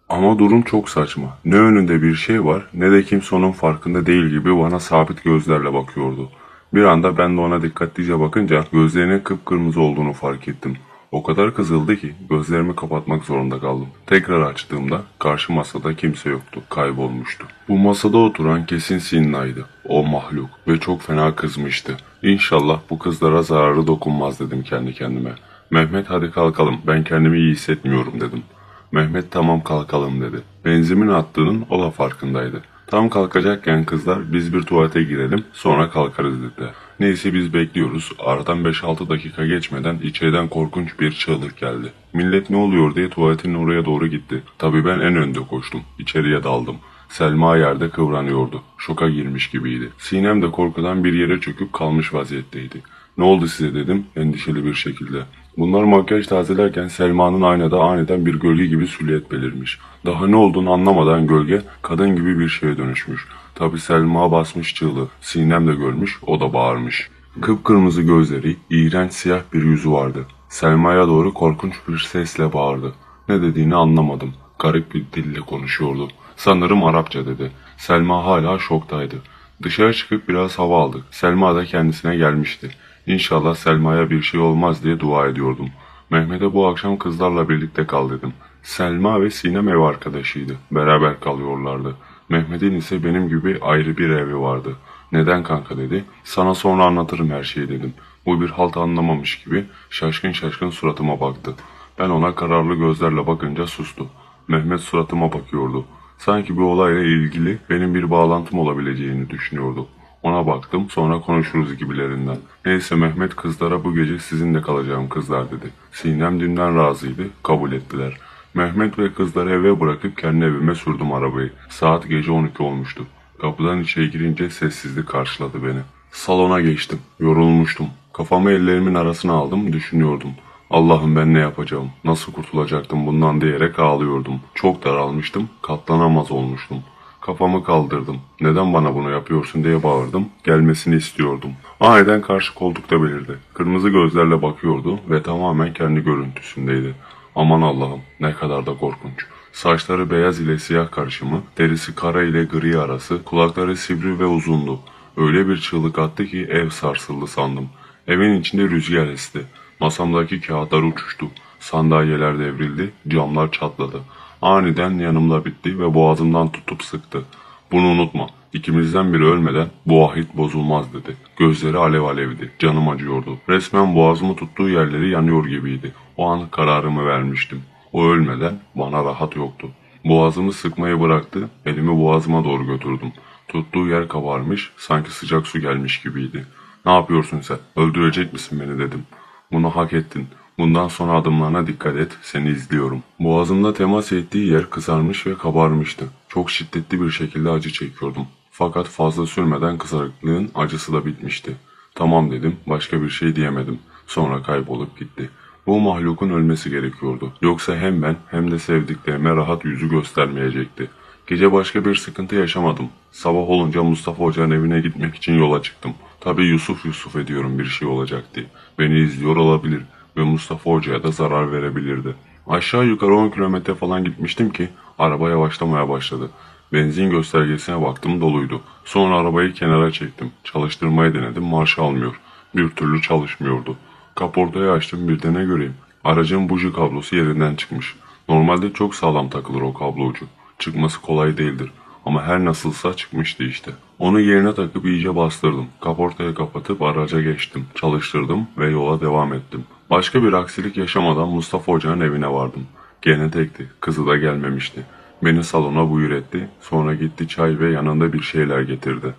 Ama durum çok saçma. Ne önünde bir şey var ne de kimse onun farkında değil gibi bana sabit gözlerle bakıyordu. Bir anda ben de ona dikkatlice bakınca gözlerinin kıpkırmızı olduğunu fark ettim. O kadar kızıldı ki gözlerimi kapatmak zorunda kaldım. Tekrar açtığımda karşı masada kimse yoktu. Kaybolmuştu. Bu masada oturan kesin Sinna'ydı. O mahluk ve çok fena kızmıştı. İnşallah bu kızlara zararı dokunmaz dedim kendi kendime. Mehmet hadi kalkalım ben kendimi iyi hissetmiyorum dedim. Mehmet tamam kalkalım dedi. Benzimin attığının o da farkındaydı. Tam kalkacakken kızlar biz bir tuvalete girelim sonra kalkarız dediler. Neyse biz bekliyoruz. Aradan 5-6 dakika geçmeden içeriden korkunç bir çığlık geldi. Millet ne oluyor diye tuvaletin oraya doğru gitti. Tabii ben en önde koştum. İçeriye daldım. Selma yerde kıvranıyordu. Şoka girmiş gibiydi. Sinem de korkudan bir yere çöküp kalmış vaziyetteydi. Ne oldu size dedim endişeli bir şekilde. Bunlar makyaj tazelerken Selma'nın aynada aniden bir gölge gibi silüet belirmiş. Daha ne olduğunu anlamadan gölge kadın gibi bir şeye dönüşmüş. Tabi Selma basmış çığlığı. Sinem de görmüş, o da bağırmış. Kıpkırmızı gözleri, iğrenç siyah bir yüzü vardı. Selma'ya doğru korkunç bir sesle bağırdı. Ne dediğini anlamadım. Garip bir dille konuşuyordu. Sanırım Arapça dedi. Selma hala şoktaydı. Dışarı çıkıp biraz hava aldık. Selma da kendisine gelmişti. İnşallah Selma'ya bir şey olmaz diye dua ediyordum. Mehmet'e bu akşam kızlarla birlikte kal dedim. Selma ve Sinem ev arkadaşıydı. Beraber kalıyorlardı. Mehmet'in ise benim gibi ayrı bir evi vardı. Neden kanka dedi. Sana sonra anlatırım her şeyi dedim. Bu bir halt anlamamış gibi şaşkın şaşkın suratıma baktı. Ben ona kararlı gözlerle bakınca sustu. Mehmet suratıma bakıyordu. Sanki bu olayla ilgili benim bir bağlantım olabileceğini düşünüyordu. Ona baktım, sonra konuşuruz gibilerinden. Neyse, Mehmet kızlara bu gece sizinle kalacağım kızlar dedi. Sinem dünden razıydı, kabul ettiler. Mehmet ve kızları eve bırakıp kendi evime sürdüm arabayı. Saat gece 12 olmuştu. Kapıdan içeri girince sessizlik karşıladı beni. Salona geçtim. Yorulmuştum. Kafamı ellerimin arasına aldım, düşünüyordum. Allah'ım, ben ne yapacağım? Nasıl kurtulacaktım bundan diyerek ağlıyordum. Çok daralmıştım, katlanamaz olmuştum. Kafamı kaldırdım. Neden bana bunu yapıyorsun diye bağırdım. Gelmesini istiyordum. Aniden karşı koltukta belirdi. Kırmızı gözlerle bakıyordu ve tamamen kendi görüntüsündeydi. Aman Allah'ım, ne kadar da korkunç. Saçları beyaz ile siyah karışımı, derisi kara ile gri arası, kulakları sivri ve uzundu. Öyle bir çığlık attı ki ev sarsıldı sandım. Evin içinde rüzgar esti. Masamdaki kağıtlar uçuştu. Sandalyeler devrildi, camlar çatladı. Aniden yanımda bitti ve boğazımdan tutup sıktı. Bunu unutma, ikimizden biri ölmeden bu ahit bozulmaz dedi. Gözleri alev alevdi, canım acıyordu. Resmen boğazımı tuttuğu yerleri yanıyor gibiydi. O an kararımı vermiştim. O ölmeden bana rahat yoktu. Boğazımı sıkmayı bıraktı, elimi boğazıma doğru götürdüm. Tuttuğu yer kabarmış, sanki sıcak su gelmiş gibiydi. Ne yapıyorsun sen? Öldürecek misin beni dedim. Bunu hak ettin. Bundan sonra adımlarına dikkat et, seni izliyorum. Boğazımda temas ettiği yer kızarmış ve kabarmıştı. Çok şiddetli bir şekilde acı çekiyordum. Fakat fazla sürmeden kızarıklığın acısı da bitmişti. Tamam dedim, başka bir şey diyemedim. Sonra kaybolup gitti. Bu mahlukun ölmesi gerekiyordu. Yoksa hem ben hem de sevdiklerime rahat yüzü göstermeyecekti. Gece başka bir sıkıntı yaşamadım. Sabah olunca Mustafa Hoca'nın evine gitmek için yola çıktım. Tabii Yusuf Yusuf ediyorum bir şey olacak diye. Beni izliyor olabilir ve Mustafa Hoca'ya da zarar verebilirdi. Aşağı yukarı 10 kilometre falan gitmiştim ki araba yavaşlamaya başladı. Benzin göstergesine baktım, doluydu. Sonra arabayı kenara çektim. Çalıştırmayı denedim, marş almıyor. Bir türlü çalışmıyordu. Kaportayı açtım, bir de ne göreyim. Aracın buji kablosu yerinden çıkmış. Normalde çok sağlam takılır o kablo ucu. Çıkması kolay değildir. Ama her nasılsa çıkmıştı işte. Onu yerine takıp iyice bastırdım. Kaportayı kapatıp araca geçtim. Çalıştırdım ve yola devam ettim. Başka bir aksilik yaşamadan Mustafa Hoca'nın evine vardım. Gene tekti. Kızı da gelmemişti. Beni salona buyur etti. Sonra gitti çay ve yanında bir şeyler getirdi.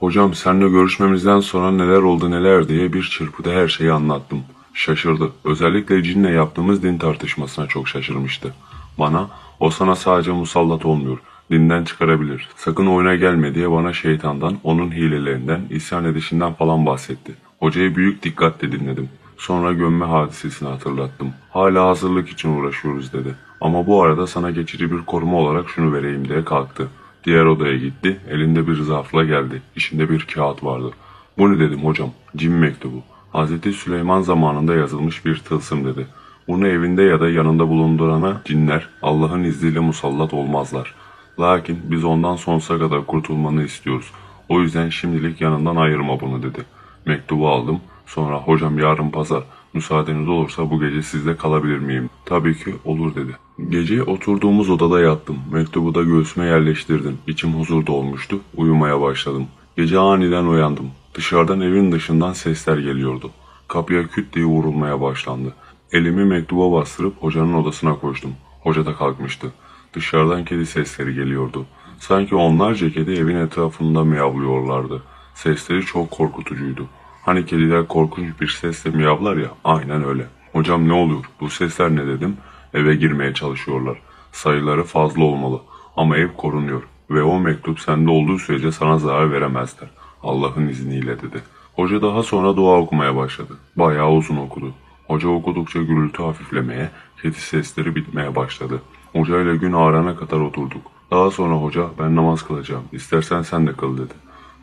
Hocam seninle görüşmemizden sonra neler oldu neler diye bir çırpıda her şeyi anlattım. Şaşırdı. Özellikle cinle yaptığımız din tartışmasına çok şaşırmıştı. Bana, o sana sadece musallat olmuyor, dinden çıkarabilir. Sakın oyuna gelme diye bana şeytandan, onun hilelerinden, isyan edişinden falan bahsetti. Hocayı büyük dikkatle dinledim. Sonra gömme hadisesini hatırlattım. Hala hazırlık için uğraşıyoruz dedi. Ama bu arada sana geçici bir koruma olarak şunu vereyim diye kalktı. Diğer odaya gitti, elinde bir zarfla geldi. İçinde bir kağıt vardı. Bu ne dedim hocam? Cin mektubu. Hazreti Süleyman zamanında yazılmış bir tılsım dedi. Bunu evinde ya da yanında bulundurana cinler Allah'ın izniyle musallat olmazlar. Lakin biz ondan sonsuza kadar kurtulmanı istiyoruz. O yüzden şimdilik yanından ayırma bunu dedi. Mektubu aldım. Sonra hocam yarın pazar müsaadeniz olursa bu gece sizde kalabilir miyim? Tabii ki olur dedi. Gece oturduğumuz odada yattım. Mektubu da göğsüme yerleştirdim. İçim huzurda olmuştu. Uyumaya başladım. Gece aniden uyandım. Dışarıdan evin dışından sesler geliyordu. Kapıya küt diye vurulmaya başlandı. Elimi mektuba bastırıp hocanın odasına koştum. Hoca da kalkmıştı. Dışarıdan kedi sesleri geliyordu. Sanki onlarca kedi evin etrafında miyavlıyorlardı. Sesleri çok korkutucuydu. Hani kediler korkunç bir sesle miyavlar ya, aynen öyle. Hocam ne oluyor? Bu sesler ne dedim? Eve girmeye çalışıyorlar. Sayıları fazla olmalı. Ama ev korunuyor. Ve o mektup sende olduğu sürece sana zarar veremezler. Allah'ın izniyle dedi. Hoca daha sonra dua okumaya başladı. Bayağı uzun okudu. Hoca okudukça gürültü hafiflemeye, kedi sesleri bitmeye başladı. Hoca ile gün ağarana kadar oturduk. Daha sonra hoca ben namaz kılacağım, İstersen sen de kıl dedi.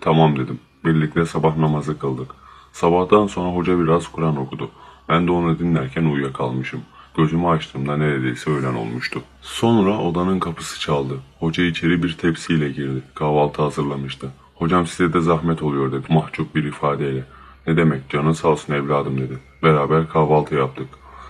Tamam dedim. Birlikte sabah namazı kıldık. Sabahtan sonra hoca biraz Kur'an okudu. Ben de onu dinlerken uyuyakalmışım. Gözümü açtığımda neredeyse öğlen olmuştu. Sonra odanın kapısı çaldı. Hoca içeri bir tepsiyle girdi. Kahvaltı hazırlamıştı. Hocam size de zahmet oluyor dedi mahcup bir ifadeyle. Ne demek, canın sağ olsun evladım dedi. Beraber kahvaltı yaptık.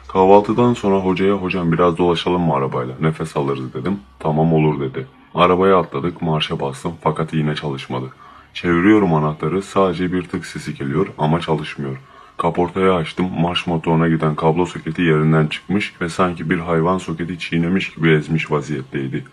Kahvaltıdan sonra hocaya hocam biraz dolaşalım mı arabayla, nefes alırız dedim. Tamam olur dedi. Arabaya atladık, marşa bastım fakat yine çalışmadı. Çeviriyorum anahtarı, sadece bir tık sesi geliyor ama çalışmıyor. Kaportayı açtım, marş motoruna giden kablo soketi yerinden çıkmış ve sanki bir hayvan soketi çiğnemiş gibi ezmiş vaziyetteydi.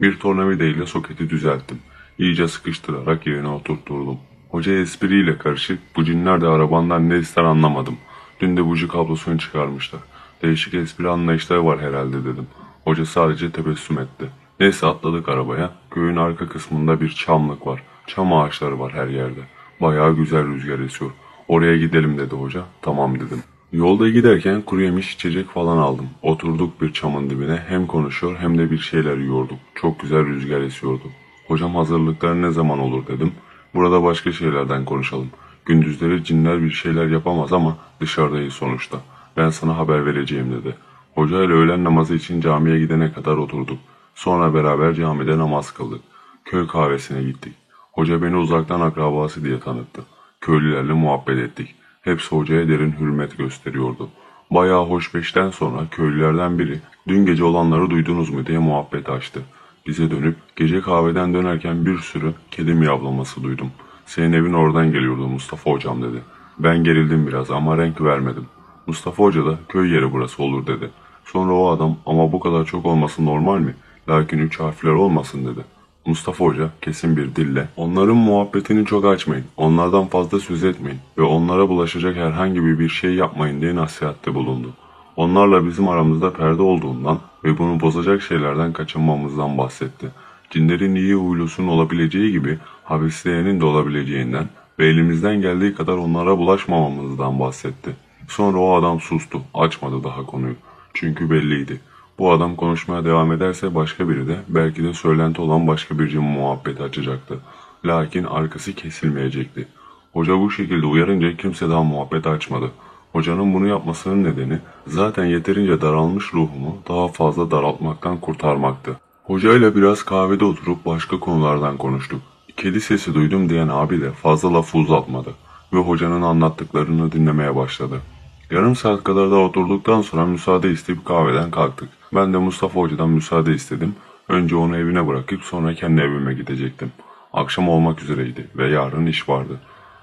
Bir tornavida ile soketi düzelttim. İyice sıkıştırarak yerine oturtturdum. Hoca espriyle karışık, bu cinler de arabandan ne ister anlamadım. Dün de buji kablosunu çıkarmışlar. Değişik espri anlayışları var herhalde dedim. Hoca sadece tebessüm etti. Neyse atladık arabaya. Köyün arka kısmında bir çamlık var. Çam ağaçları var her yerde. Bayağı güzel rüzgar esiyor. Oraya gidelim dedi hoca. Tamam dedim. Yolda giderken kuru yemiş içecek falan aldım. Oturduk bir çamın dibine, hem konuşuyor hem de bir şeyler yiyorduk. Çok güzel rüzgar esiyordu. Hocam hazırlıklar ne zaman olur dedim. Burada başka şeylerden konuşalım. Gündüzleri cinler bir şeyler yapamaz ama dışarıdayız sonuçta. Ben sana haber vereceğim dedi. Hoca ile öğlen namazı için camiye gidene kadar oturduk. Sonra beraber camide namaz kıldık. Köy kahvesine gittik. Hoca beni uzaktan akrabası diye tanıttı. Köylülerle muhabbet ettik. Hepsi hocaya derin hürmet gösteriyordu. Bayağı hoşbeşten sonra köylülerden biri dün gece olanları duydunuz mu diye muhabbet açtı. Bize dönüp gece kahveden dönerken bir sürü kedi miyavlaması duydum. Senin evin oradan geliyordu Mustafa hocam dedi. Ben gerildim biraz ama renk vermedim. Mustafa hoca da köy yeri burası olur dedi. Sonra o adam ama bu kadar çok olması normal mi? Lakin 3 harfler olmasın dedi. Mustafa Hoca kesin bir dille onların muhabbetini çok açmayın, onlardan fazla söz etmeyin ve onlara bulaşacak herhangi bir şey yapmayın diye nasihatte bulundu. Onlarla bizim aramızda perde olduğundan ve bunu bozacak şeylerden kaçınmamızdan bahsetti. Cinlerin iyi huylusunun olabileceği gibi habisleyenin de olabileceğinden ve elimizden geldiği kadar onlara bulaşmamamızdan bahsetti. Sonra o adam sustu, açmadı daha konuyu. Çünkü belliydi. Bu adam konuşmaya devam ederse başka biri de belki de söylenti olan başka bir cin muhabbeti açacaktı. Lakin arkası kesilmeyecekti. Hoca bu şekilde uyarınca kimse daha muhabbet açmadı. Hocanın bunu yapmasının nedeni zaten yeterince daralmış ruhumu daha fazla daraltmaktan kurtarmaktı. Hocayla biraz kahvede oturup başka konulardan konuştuk. Kedi sesi duydum diyen abi de fazla lafı uzatmadı ve hocanın anlattıklarını dinlemeye başladı. Yarım saat kadar da oturduktan sonra müsaade isteyip kahveden kalktık. Ben de Mustafa Hoca'dan müsaade istedim. Önce onu evine bırakıp sonra kendi evime gidecektim. Akşam olmak üzereydi ve yarın iş vardı.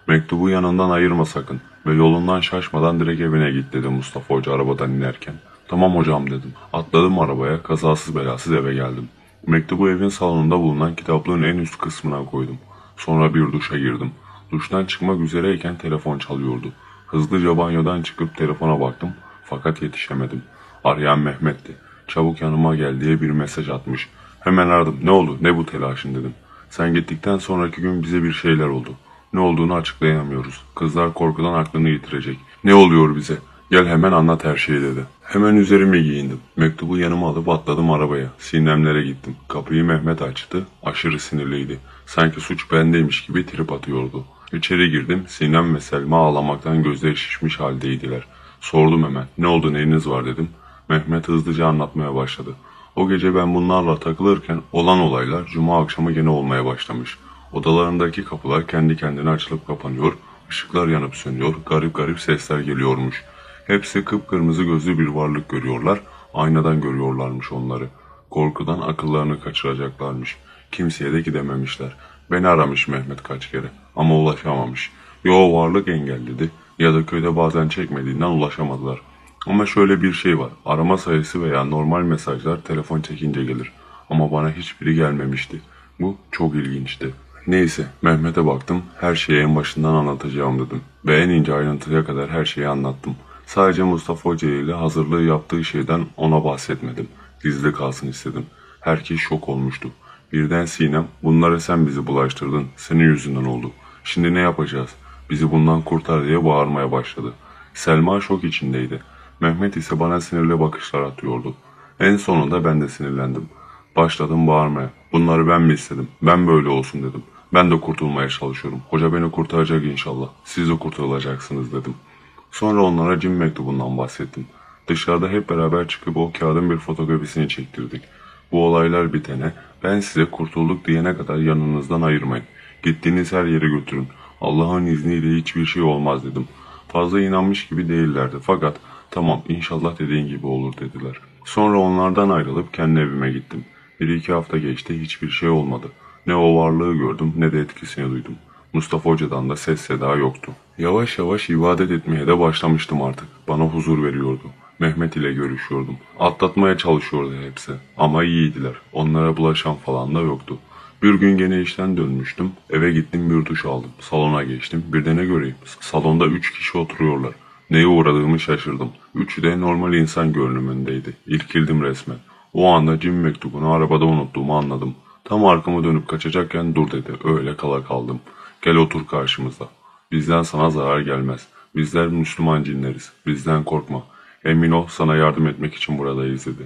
Mektubu yanından ayırma sakın ve yolundan şaşmadan direkt evine git dedi Mustafa Hoca arabadan inerken. Tamam hocam dedim. Atladım arabaya, kazasız belasız eve geldim. Mektubu evin salonunda bulunan kitaplığın en üst kısmına koydum. Sonra bir duşa girdim. Duştan çıkmak üzereyken telefon çalıyordu. Hızlıca banyodan çıkıp telefona baktım fakat yetişemedim. Arayan Mehmet'ti. Çabuk yanıma gel diye bir mesaj atmış. Hemen aradım. Ne oldu? Ne bu telaşın dedim. Sen gittikten sonraki gün bize bir şeyler oldu. Ne olduğunu açıklayamıyoruz. Kızlar korkudan aklını yitirecek. Ne oluyor bize? Gel hemen anlat her şeyi dedi. Hemen üzerime giyindim. Mektubu yanıma alıp atladım arabaya. Sinemlere gittim. Kapıyı Mehmet açtı. Aşırı sinirliydi. Sanki suç bendeymiş gibi trip atıyordu. İçeri girdim. Sinem ve Selma ağlamaktan gözleri şişmiş haldeydiler. Sordum hemen. Ne oldu neyiniz var dedim. Mehmet hızlıca anlatmaya başladı. O gece ben bunlarla takılırken olan olaylar cuma akşamı gene olmaya başlamış. Odalarındaki kapılar kendi kendine açılıp kapanıyor, ışıklar yanıp sönüyor, garip garip sesler geliyormuş. Hepsi kıpkırmızı gözlü bir varlık görüyorlar, aynadan görüyorlarmış onları. Korkudan akıllarını kaçıracaklarmış. Kimseye de gidememişler. Beni aramış Mehmet kaç kere ama ulaşamamış. Ya o varlık engelledi ya da köyde bazen çekmediğinden ulaşamadılar. Ama şöyle bir şey var. Arama sayısı veya normal mesajlar telefon çekince gelir. Ama bana hiçbiri gelmemişti. Bu çok ilginçti. Neyse Mehmet'e baktım. Her şeyi en başından anlatacağım dedim. Ve en ince ayrıntıya kadar her şeyi anlattım. Sadece Mustafa Hoca ile hazırlığı yaptığı şeyden ona bahsetmedim. Gizli kalsın istedim. Herkes şok olmuştu. Birden Sinem, bunları sen bizi bulaştırdın. Senin yüzünden oldu. Şimdi ne yapacağız? Bizi bundan kurtar diye bağırmaya başladı. Selma şok içindeydi. Mehmet ise bana sinirli bakışlar atıyordu. En sonunda ben de sinirlendim. Başladım bağırmaya. Bunları ben mi istedim? Ben böyle olsun dedim. Ben de kurtulmaya çalışıyorum. Hoca beni kurtaracak inşallah. Siz de kurtulacaksınız dedim. Sonra onlara cin mektubundan bahsettim. Dışarıda hep beraber çıkıp o kağıdın bir fotokopisini çektirdik. Bu olaylar bitene, ben size kurtulduk diyene kadar yanınızdan ayırmayın. Gittiğiniz her yere götürün. Allah'ın izniyle hiçbir şey olmaz dedim. Fazla inanmış gibi değillerdi fakat tamam inşallah dediğin gibi olur dediler. Sonra onlardan ayrılıp kendi evime gittim. Bir iki hafta geçti hiçbir şey olmadı. Ne o varlığı gördüm ne de etkisini duydum. Mustafa Hoca'dan da ses seda yoktu. Yavaş yavaş ibadet etmeye de başlamıştım artık. Bana huzur veriyordu. Mehmet ile görüşüyordum. Atlatmaya çalışıyordu hepsi. Ama iyiydiler. Onlara bulaşan falan da yoktu. Bir gün gene işten dönmüştüm. Eve gittim, bir duş aldım. Salona geçtim. Bir de ne göreyim? Salonda 3 kişi oturuyorlar. Neye uğradığımı şaşırdım. Üçü de normal insan görünümündeydi. İrkildim resmen. O anda cin mektubunu arabada unuttuğumu anladım. Tam arkamı dönüp kaçacakken dur dedi. Öyle kala kaldım. Gel otur karşımızda. Bizden sana zarar gelmez. Bizler Müslüman cinleriz. Bizden korkma. Emin ol, sana yardım etmek için buradayız dedi.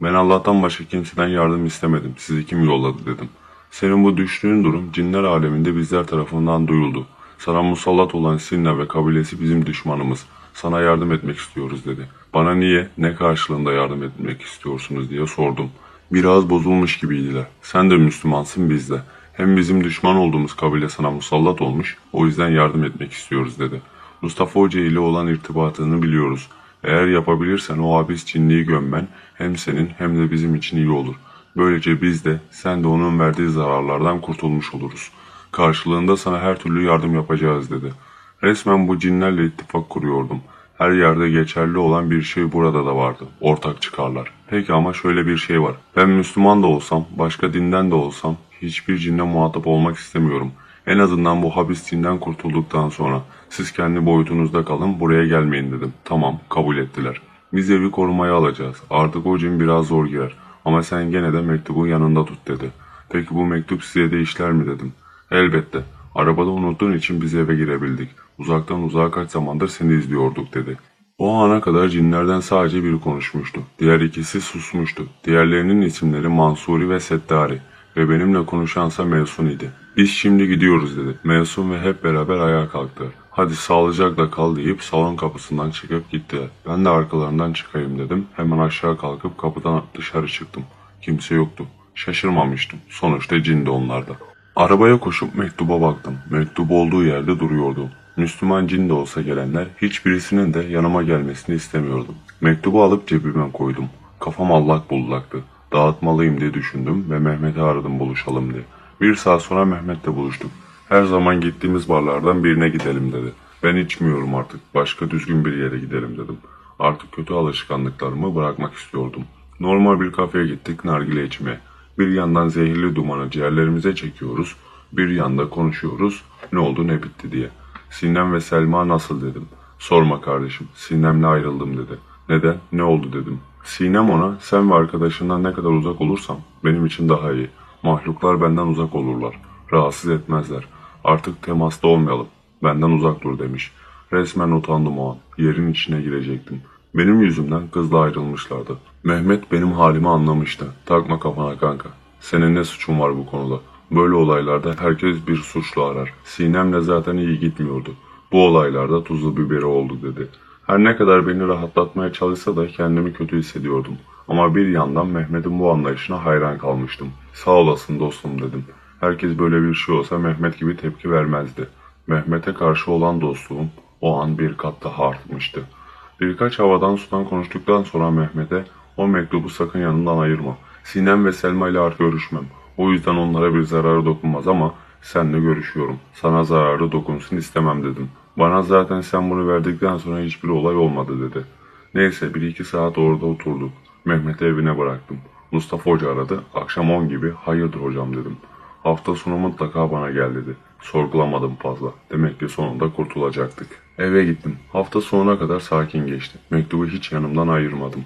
Ben Allah'tan başka kimseden yardım istemedim. Sizi kim yolladı dedim. Senin bu düştüğün durum cinler aleminde bizler tarafından duyuldu. Sana musallat olan Sinna ve kabilesi bizim düşmanımız. Sana yardım etmek istiyoruz dedi. Bana niye, ne karşılığında yardım etmek istiyorsunuz diye sordum. Biraz bozulmuş gibiydiler. Sen de Müslümansın, biz de. Hem bizim düşman olduğumuz kabile sana musallat olmuş, o yüzden yardım etmek istiyoruz dedi. Mustafa Hoca ile olan irtibatını biliyoruz. Eğer yapabilirsen o hapis cinliği gömmen hem senin hem de bizim için iyi olur. Böylece biz de sen de onun verdiği zararlardan kurtulmuş oluruz. Karşılığında sana her türlü yardım yapacağız dedi. Resmen bu cinlerle ittifak kuruyordum. Her yerde geçerli olan bir şey burada da vardı. Ortak çıkarlar. Peki ama şöyle bir şey var. Ben Müslüman da olsam, başka dinden de olsam hiçbir cinle muhatap olmak istemiyorum. En azından bu hapis cinden kurtulduktan sonra siz kendi boyutunuzda kalın, buraya gelmeyin dedim. Tamam, kabul ettiler. Biz evi korumaya alacağız. Artık o cin biraz zor girer. Ama sen gene de mektubu yanında tut dedi. Peki bu mektup size de işler mi dedim. Elbette. Arabada unuttuğun için biz eve girebildik. Uzaktan uzağa kaç zamandır seni izliyorduk dedi. O ana kadar cinlerden sadece biri konuşmuştu. Diğer ikisi susmuştu. Diğerlerinin isimleri Mansuri ve Settari ve benimle konuşansa Mevsun idi. Biz şimdi gidiyoruz dedi. Mevsun ve hep beraber ayağa kalktılar. Hadi sağlıcakla kal deyip salon kapısından çıkıp gittiler. Ben de arkalarından çıkayım dedim. Hemen aşağı kalkıp kapıdan dışarı çıktım. Kimse yoktu. Şaşırmamıştım. Sonuçta cin de onlarda. Arabaya koşup mektuba baktım. Mektup olduğu yerde duruyordu. Müslüman cin de olsa gelenler hiçbirisinin de yanıma gelmesini istemiyordum. Mektubu alıp cebime koydum. Kafam allak bullaktı. Dağıtmalıyım diye düşündüm ve Mehmet'i aradım buluşalım diye. Bir saat sonra Mehmet'le buluştuk. Her zaman gittiğimiz barlardan birine gidelim dedi. Ben içmiyorum artık. Başka düzgün bir yere gidelim dedim. Artık kötü alışkanlıklarımı bırakmak istiyordum. Normal bir kafeye gittik nargile içmeye. Bir yandan zehirli dumanı ciğerlerimize çekiyoruz. Bir yanda konuşuyoruz. Ne oldu ne bitti diye. Sinem ve Selma nasıl dedim. Sorma kardeşim. Sinem'le ayrıldım dedi. Neden? Ne oldu dedim. Sinem ona sen ve arkadaşından ne kadar uzak olursam benim için daha iyi. Mahluklar benden uzak olurlar. Rahatsız etmezler. Artık temasta olmayalım. Benden uzak dur demiş. Resmen utandım o an. Yerin içine girecektim. Benim yüzümden kızla ayrılmışlardı. Mehmet benim halimi anlamıştı. Takma kafana kanka. Senin ne suçun var bu konuda? Böyle olaylarda herkes bir suçlu arar. Sinem'le zaten iyi gitmiyordu. Bu olaylarda tuzlu biberi oldu dedi. Her ne kadar beni rahatlatmaya çalışsa da kendimi kötü hissediyordum. Ama bir yandan Mehmet'in bu anlayışına hayran kalmıştım. Sağ olasın dostum dedim. Herkes böyle bir şey olsa Mehmet gibi tepki vermezdi. Mehmet'e karşı olan dostluğum o an bir kat daha artmıştı. Birkaç havadan sudan konuştuktan sonra Mehmet'e o mektubu sakın yanından ayırma. Sinem ve Selma ile artık görüşmem. O yüzden onlara bir zararı dokunmaz ama seninle görüşüyorum. Sana zararı dokunsun istemem dedim. Bana zaten sen bunu verdikten sonra hiçbir olay olmadı dedi. Neyse bir iki saat orada oturduk. Mehmet'i evine bıraktım. Mustafa Hoca aradı. Akşam 10 gibi hayırdır hocam dedim. Hafta sonu mutlaka bana gel dedi. Sorgulamadım fazla. Demek ki sonunda kurtulacaktık. Eve gittim. Hafta sonuna kadar sakin geçti. Mektubu hiç yanımdan ayırmadım.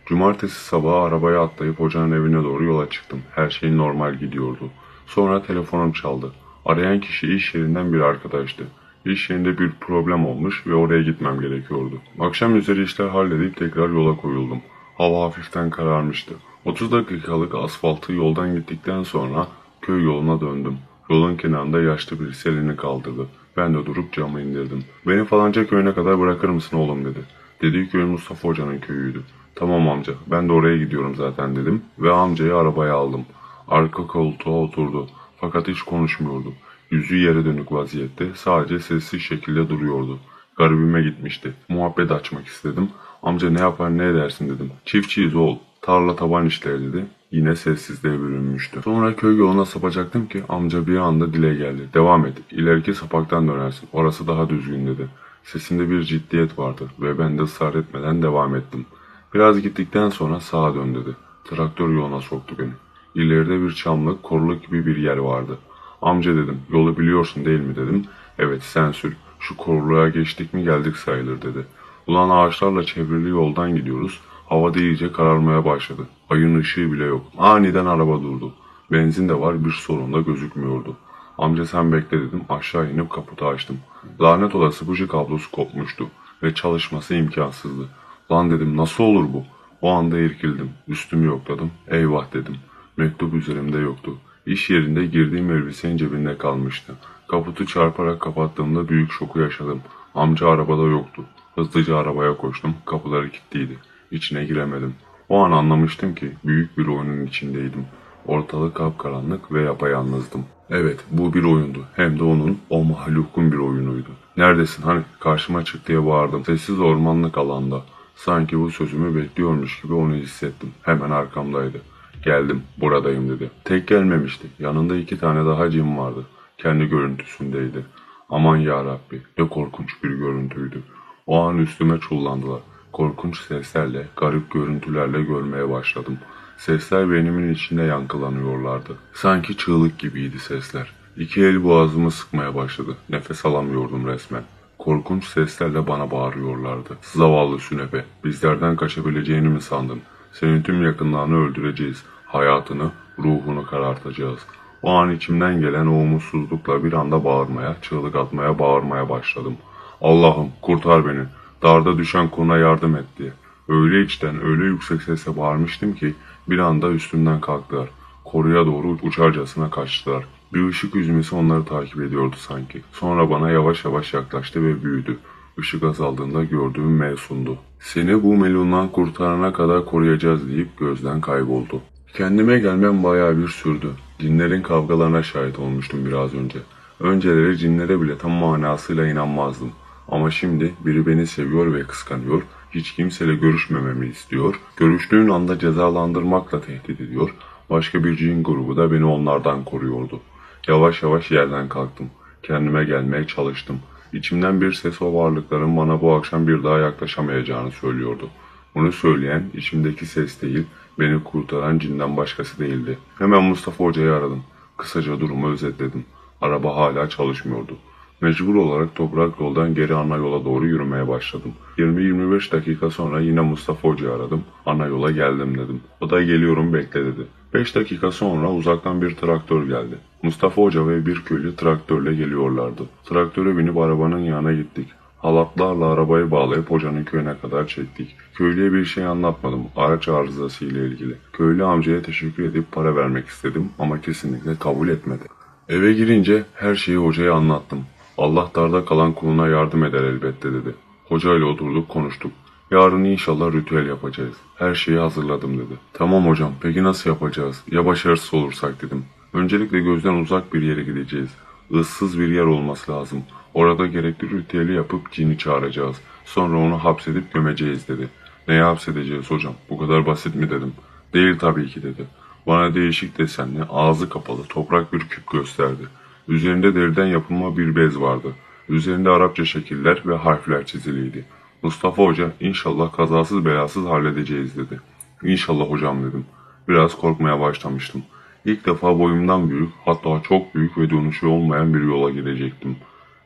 Cumartesi sabahı arabaya atlayıp hocanın evine doğru yola çıktım. Her şey normal gidiyordu. Sonra telefonum çaldı. Arayan kişi iş yerinden bir arkadaştı. İş yerinde bir problem olmuş ve oraya gitmem gerekiyordu. Akşam üzeri işler halledip tekrar yola koyuldum. Hava hafiften kararmıştı. 30 dakikalık asfaltı yoldan gittikten sonra köy yoluna döndüm. Yolun kenarında yaşlı birisi elini kaldırdı. Ben de durup camı indirdim. Beni falanca köyüne kadar bırakır mısın oğlum dedi. Dediği köy Mustafa Hoca'nın köyüydü. Tamam amca, ben de oraya gidiyorum zaten dedim ve amcayı arabaya aldım. Arka koltuğa oturdu fakat hiç konuşmuyordu. Yüzü yere dönük vaziyette sadece sessiz şekilde duruyordu. Garibime gitmişti. Muhabbet açmak istedim. Amca ne yapar ne edersin dedim. Çiftçiyiz oğul. Tarla taban işleri dedi. Yine sessizliğe bürünmüştü. Sonra köy yoluna sapacaktım ki amca bir anda dile geldi. Devam et. İleriki sapaktan dönersin. Orası daha düzgün dedi. Sesinde bir ciddiyet vardı ve ben de ısrar etmeden devam ettim. Biraz gittikten sonra sağa dön dedi. Traktör yoluna soktu beni. İleride bir çamlık, koruluk gibi bir yer vardı. Amca dedim, yolu biliyorsun değil mi dedim. Evet sen sür. Şu koruluğa geçtik mi geldik sayılır dedi. Ulan ağaçlarla çevrili yoldan gidiyoruz. Havada iyice kararmaya başladı. Ayın ışığı bile yok. Aniden araba durdu. Benzin de var bir sorun da gözükmüyordu. Amca sen bekle dedim. Aşağı inip kaputu açtım. Lanet olası buji kablosu kopmuştu. Ve çalışması imkansızdı. Lan dedim nasıl olur bu? O anda irkildim. Üstümü yokladım. Eyvah dedim. Mektup üzerimde yoktu. İş yerinde girdiğim elbisenin cebinde kalmıştı. Kaputu çarparak kapattığımda büyük şoku yaşadım. Amca arabada yoktu. Hızlıca arabaya koştum. Kapıları kilitliydi. İçine giremedim. O an anlamıştım ki büyük bir oyunun içindeydim. Ortalık kapkaranlık ve yapayalnızdım. Evet, bu bir oyundu. Hem de onun, o mahlukun bir oyunuydu. Neredesin hani karşıma çık diye bağırdım. Sessiz ormanlık alanda. Sanki bu sözümü bekliyormuş gibi onu hissettim. Hemen arkamdaydı. Geldim, buradayım dedi. Tek gelmemişti. Yanında 2 tane daha cin vardı. Kendi görüntüsündeydi. Aman ya Rabbi, ne korkunç bir görüntüydü. O an üstüme çullandılar. Korkunç seslerle, garip görüntülerle görmeye başladım. Sesler beynimin içinde yankılanıyorlardı. Sanki çığlık gibiydi sesler. 2 el boğazımı sıkmaya başladı. Nefes alamıyordum resmen. Korkunç seslerle bana bağırıyorlardı. Zavallı sünepe, bizlerden kaçabileceğini mi sandın? Senin tüm yakınlarını öldüreceğiz. Hayatını, ruhunu karartacağız. O an içimden gelen o umutsuzlukla bir anda bağırmaya, çığlık atmaya, bağırmaya başladım. Allah'ım kurtar beni. Darda düşen kuluna yardım et diye. Öyle içten, öyle yüksek sesle bağırmıştım ki bir anda üstümden kalktılar. Koruya doğru uçarcasına kaçtılar. Bir ışık yüzmesi onları takip ediyordu sanki. Sonra bana yavaş yavaş yaklaştı ve büyüdü. Işık azaldığında gördüğüm Mevsun'du. Seni bu melundan kurtarana kadar koruyacağız deyip gözden kayboldu. Kendime gelmem bayağı bir sürdü. Cinlerin kavgalarına şahit olmuştum biraz önce. Önceleri cinlere bile tam manasıyla inanmazdım. Ama şimdi biri beni seviyor ve kıskanıyor, hiç kimseyle görüşmememi istiyor, görüştüğün anda cezalandırmakla tehdit ediyor, başka bir cin grubu da beni onlardan koruyordu. Yavaş yavaş yerden kalktım. Kendime gelmeye çalıştım. İçimden bir ses o varlıkların bana bu akşam bir daha yaklaşamayacağını söylüyordu. Bunu söyleyen içimdeki ses değil, beni kurtaran cinden başkası değildi. Hemen Mustafa Hoca'yı aradım. Kısaca durumu özetledim. Araba hala çalışmıyordu. Mecbur olarak toprak yoldan geri ana yola doğru yürümeye başladım. 20-25 dakika sonra yine Mustafa Hoca'yı aradım. Ana yola geldim dedim. O da geliyorum bekle dedi. 5 dakika sonra uzaktan bir traktör geldi. Mustafa Hoca ve bir köylü traktörle geliyorlardı. Traktöre binip arabanın yanına gittik. Halatlarla arabayı bağlayıp hocanın köyüne kadar çektik. Köylüye bir şey anlatmadım. Araç arızası ile ilgili. Köylü amcaya teşekkür edip para vermek istedim ama kesinlikle kabul etmedi. Eve girince her şeyi hocaya anlattım. Allah darda kalan kuluna yardım eder elbette dedi. Hocayla oturduk konuştuk. Yarın inşallah ritüel yapacağız. Her şeyi hazırladım dedi. Tamam hocam peki nasıl yapacağız? Ya başarısız olursak dedim. Öncelikle gözden uzak bir yere gideceğiz. Issız bir yer olması lazım. Orada gerekli ritüeli yapıp cini çağıracağız. Sonra onu hapsedip gömeceğiz dedi. Neye hapsedeceğiz hocam? Bu kadar basit mi dedim. Değil tabii ki dedi. Bana değişik desenli, ağzı kapalı, toprak bir küp gösterdi. Üzerinde deriden yapılma bir bez vardı. Üzerinde Arapça şekiller ve harfler çiziliydi. Mustafa Hoca inşallah kazasız belasız halledeceğiz dedi. İnşallah hocam dedim. Biraz korkmaya başlamıştım. İlk defa boyumdan büyük, hatta çok büyük ve dönüşü olmayan bir yola girecektim.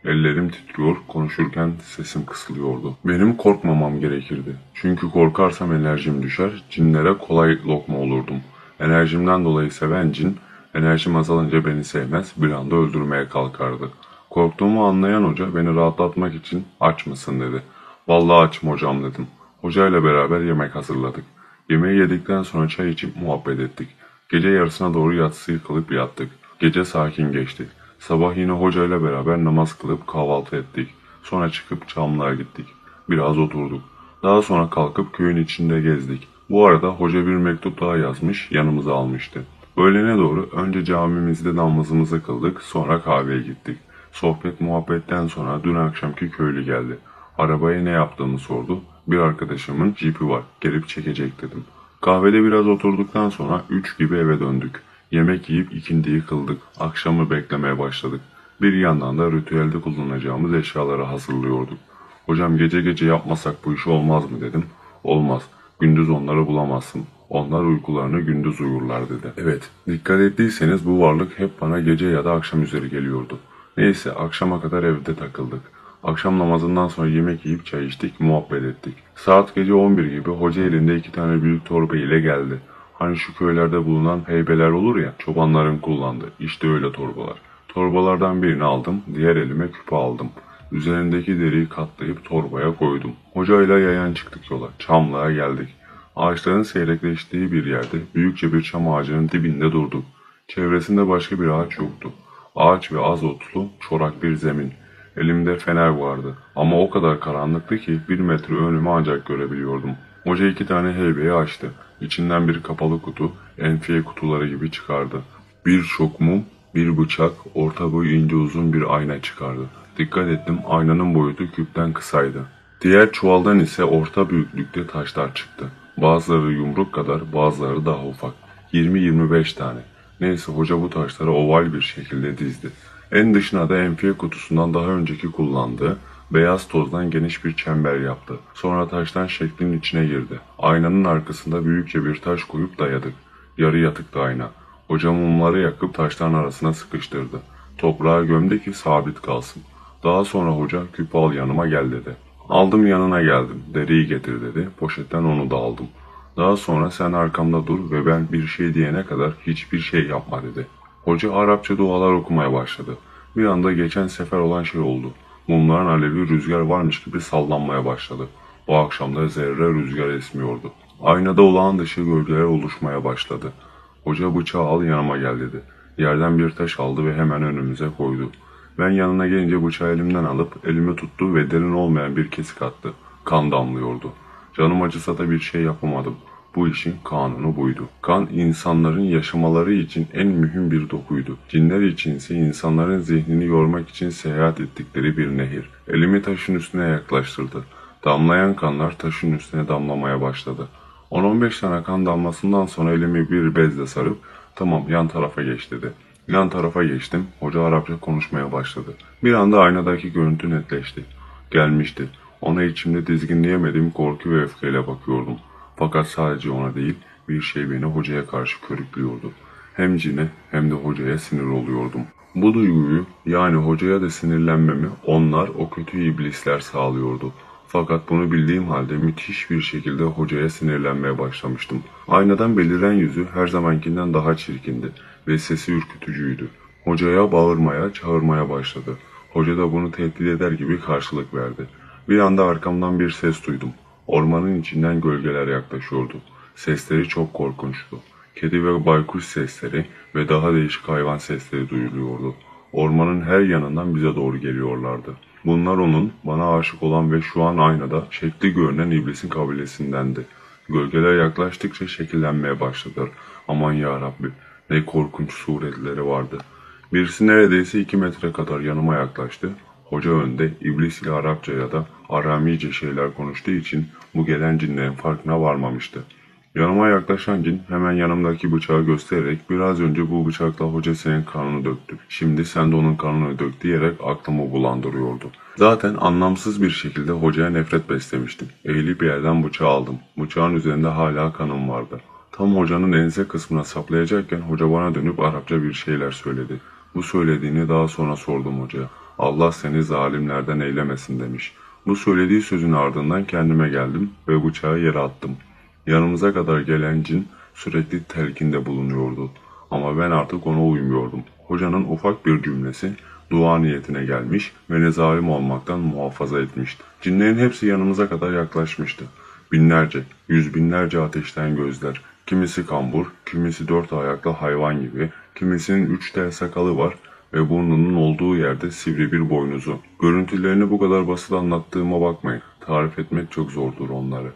Ellerim titriyor, konuşurken sesim kısılıyordu. Benim korkmamam gerekirdi. Çünkü korkarsam enerjim düşer, cinlere kolay lokma olurdum. Enerjimden dolayı seven cin, enerjim azalınca beni sevmez, bir anda öldürmeye kalkardı. Korktuğumu anlayan hoca beni rahatlatmak için aç mısın dedi. Vallahi açım hocam dedim. Hocayla beraber yemek hazırladık. Yemeği yedikten sonra çay içip muhabbet ettik. Gece yarısına doğru yatsıyı kılıp yattık. Gece sakin geçti. Sabah yine hocayla beraber namaz kılıp kahvaltı ettik. Sonra çıkıp Çamlı'ya gittik. Biraz oturduk. Daha sonra kalkıp köyün içinde gezdik. Bu arada hoca bir mektup daha yazmış, yanımıza almıştı. Öğlene doğru önce camimizde namazımızı kıldık, sonra kahveye gittik. Sohbet muhabbetten sonra dün akşamki köylü geldi. Arabaya ne yaptığımı sordu. Bir arkadaşımın cipi var, gelip çekecek dedim. Kahvede biraz oturduktan sonra 3 gibi eve döndük. Yemek yiyip ikindiyi kıldık. Akşamı beklemeye başladık. Bir yandan da ritüelde kullanacağımız eşyaları hazırlıyorduk. Hocam gece gece yapmasak bu iş olmaz mı dedim. Olmaz. Gündüz onları bulamazsın. Onlar uykularını gündüz uyurlar dedi. Evet, dikkat ettiyseniz bu varlık hep bana gece ya da akşam üzeri geliyordu. Neyse akşama kadar evde takıldık. Akşam namazından sonra yemek yiyip çay içtik, muhabbet ettik. Saat gece 11 gibi hoca elinde 2 tane büyük torba ile geldi. Hani şu köylerde bulunan heybeler olur ya, çobanların kullandığı. İşte öyle torbalar. Torbalardan birini aldım, diğer elime küpe aldım. Üzerindeki deriyi katlayıp torbaya koydum. Hocayla yayan çıktık yola. Çamlığa geldik. Ağaçların seyrekleştiği bir yerde büyükçe bir çam ağacının dibinde durduk. Çevresinde başka bir ağaç yoktu. Ağaç ve az otlu, çorak bir zemin. Elimde fener vardı ama o kadar karanlıktı ki 1 metre önümü ancak görebiliyordum. Hoca 2 tane heybeyi açtı. İçinden bir kapalı kutu, enfiye kutuları gibi çıkardı. Bir çok mum, bir bıçak, orta boy ince uzun bir ayna çıkardı. Dikkat ettim, aynanın boyutu küpten kısaydı. Diğer çuvaldan ise orta büyüklükte taşlar çıktı. Bazıları yumruk kadar, bazıları daha ufak. 20-25 tane. Neyse hoca bu taşları oval bir şekilde dizdi. En dışına da enfiye kutusundan daha önceki kullandığı beyaz tozdan geniş bir çember yaptı. Sonra taştan şeklin içine girdi. Aynanın arkasında büyükçe bir taş koyup dayadık. Yarı yatıktı ayna. Hoca mumları yakıp taşların arasına sıkıştırdı. Toprağa gömdü ki sabit kalsın. Daha sonra hoca küpü al yanıma gel dedi. Aldım yanına geldim. Deriyi getir dedi. Poşetten onu da aldım. Daha sonra sen arkamda dur ve ben bir şey diyene kadar hiçbir şey yapma dedi. Hoca Arapça dualar okumaya başladı. Bir anda geçen sefer olan şey oldu. Mumların alevi rüzgar varmış gibi sallanmaya başladı. Bu akşam da zerre rüzgar esmiyordu. Aynada olağan dışı gölgeler oluşmaya başladı. Hoca bıçağı al yanıma gel dedi. Yerden bir taş aldı ve hemen önümüze koydu. Ben yanına gelince bıçağı elimden alıp elimi tuttu ve derin olmayan bir kesik attı. Kan damlıyordu. Canım acısa da bir şey yapamadım. Bu işin kanunu buydu. Kan insanların yaşamaları için en mühim bir dokuydu. Cinler içinse insanların zihnini yormak için seyahat ettikleri bir nehir. Elimi taşın üstüne yaklaştırdı. Damlayan kanlar taşın üstüne damlamaya başladı. 10-15 tane kan damlasından sonra elimi bir bezle sarıp tamam yan tarafa geç dedi. Yan tarafa geçtim. Hoca Arapça konuşmaya başladı. Bir anda aynadaki görüntü netleşti. Gelmişti. Ona içimde dizginleyemediğim korku ve öfkeyle bakıyordum. Fakat sadece ona değil, bir şey beni hocaya karşı körüklüyordu. Hem cine hem de hocaya sinir oluyordum. Bu duyguyu yani hocaya da sinirlenmemi onlar o kötü iblisler sağlıyordu. Fakat bunu bildiğim halde müthiş bir şekilde hocaya sinirlenmeye başlamıştım. Aynadan beliren yüzü her zamankinden daha çirkindi ve sesi ürkütücüydü. Hocaya bağırmaya, çağırmaya başladı. Hoca da bunu tehdit eder gibi karşılık verdi. Bir anda arkamdan bir ses duydum. Ormanın içinden gölgeler yaklaşıyordu. Sesleri çok korkunçtu. Kedi ve baykuş sesleri ve daha değişik hayvan sesleri duyuluyordu. Ormanın her yanından bize doğru geliyorlardı. Bunlar onun, bana aşık olan ve şu an aynada şekli görünen iblisin kabilesindendi. Gölgeler yaklaştıkça şekillenmeye başladılar. Aman ya Rabbi, ne korkunç suretleri vardı. Birisi neredeyse 2 metre kadar yanıma yaklaştı. Hoca önde, iblis ile Arapça ya da Aramice şeyler konuştuğu için bu gelen cinlerin farkına varmamıştı. Yanıma yaklaşan cin hemen yanımdaki bıçağı göstererek biraz önce bu bıçakla hoca senin kanını döktü. Şimdi sen de onun kanını dök diyerek aklımı bulandırıyordu. Zaten anlamsız bir şekilde hocaya nefret beslemiştim. Eğilip yerden bıçağı aldım. Bıçağın üzerinde hala kanım vardı. Tam hocanın ense kısmına saplayacakken hoca bana dönüp Arapça bir şeyler söyledi. Bu söylediğini daha sonra sordum hocaya. Allah seni zalimlerden eylemesin demiş. Bu söylediği sözün ardından kendime geldim ve bıçağı yere attım. Yanımıza kadar gelen cin sürekli telkinde bulunuyordu. Ama ben artık ona uymuyordum. Hocanın ufak bir cümlesi dua niyetine gelmiş, beni zalim olmaktan muhafaza etmişti. Cinlerin hepsi yanımıza kadar yaklaşmıştı. Binlerce, yüz binlerce ateşten gözler. Kimisi kambur, kimisi 4 ayaklı hayvan gibi, kimisinin 3 tel sakalı var ve burnunun olduğu yerde sivri bir boynuzu. Görüntülerini bu kadar basit anlattığıma bakmayın. Tarif etmek çok zordur onları.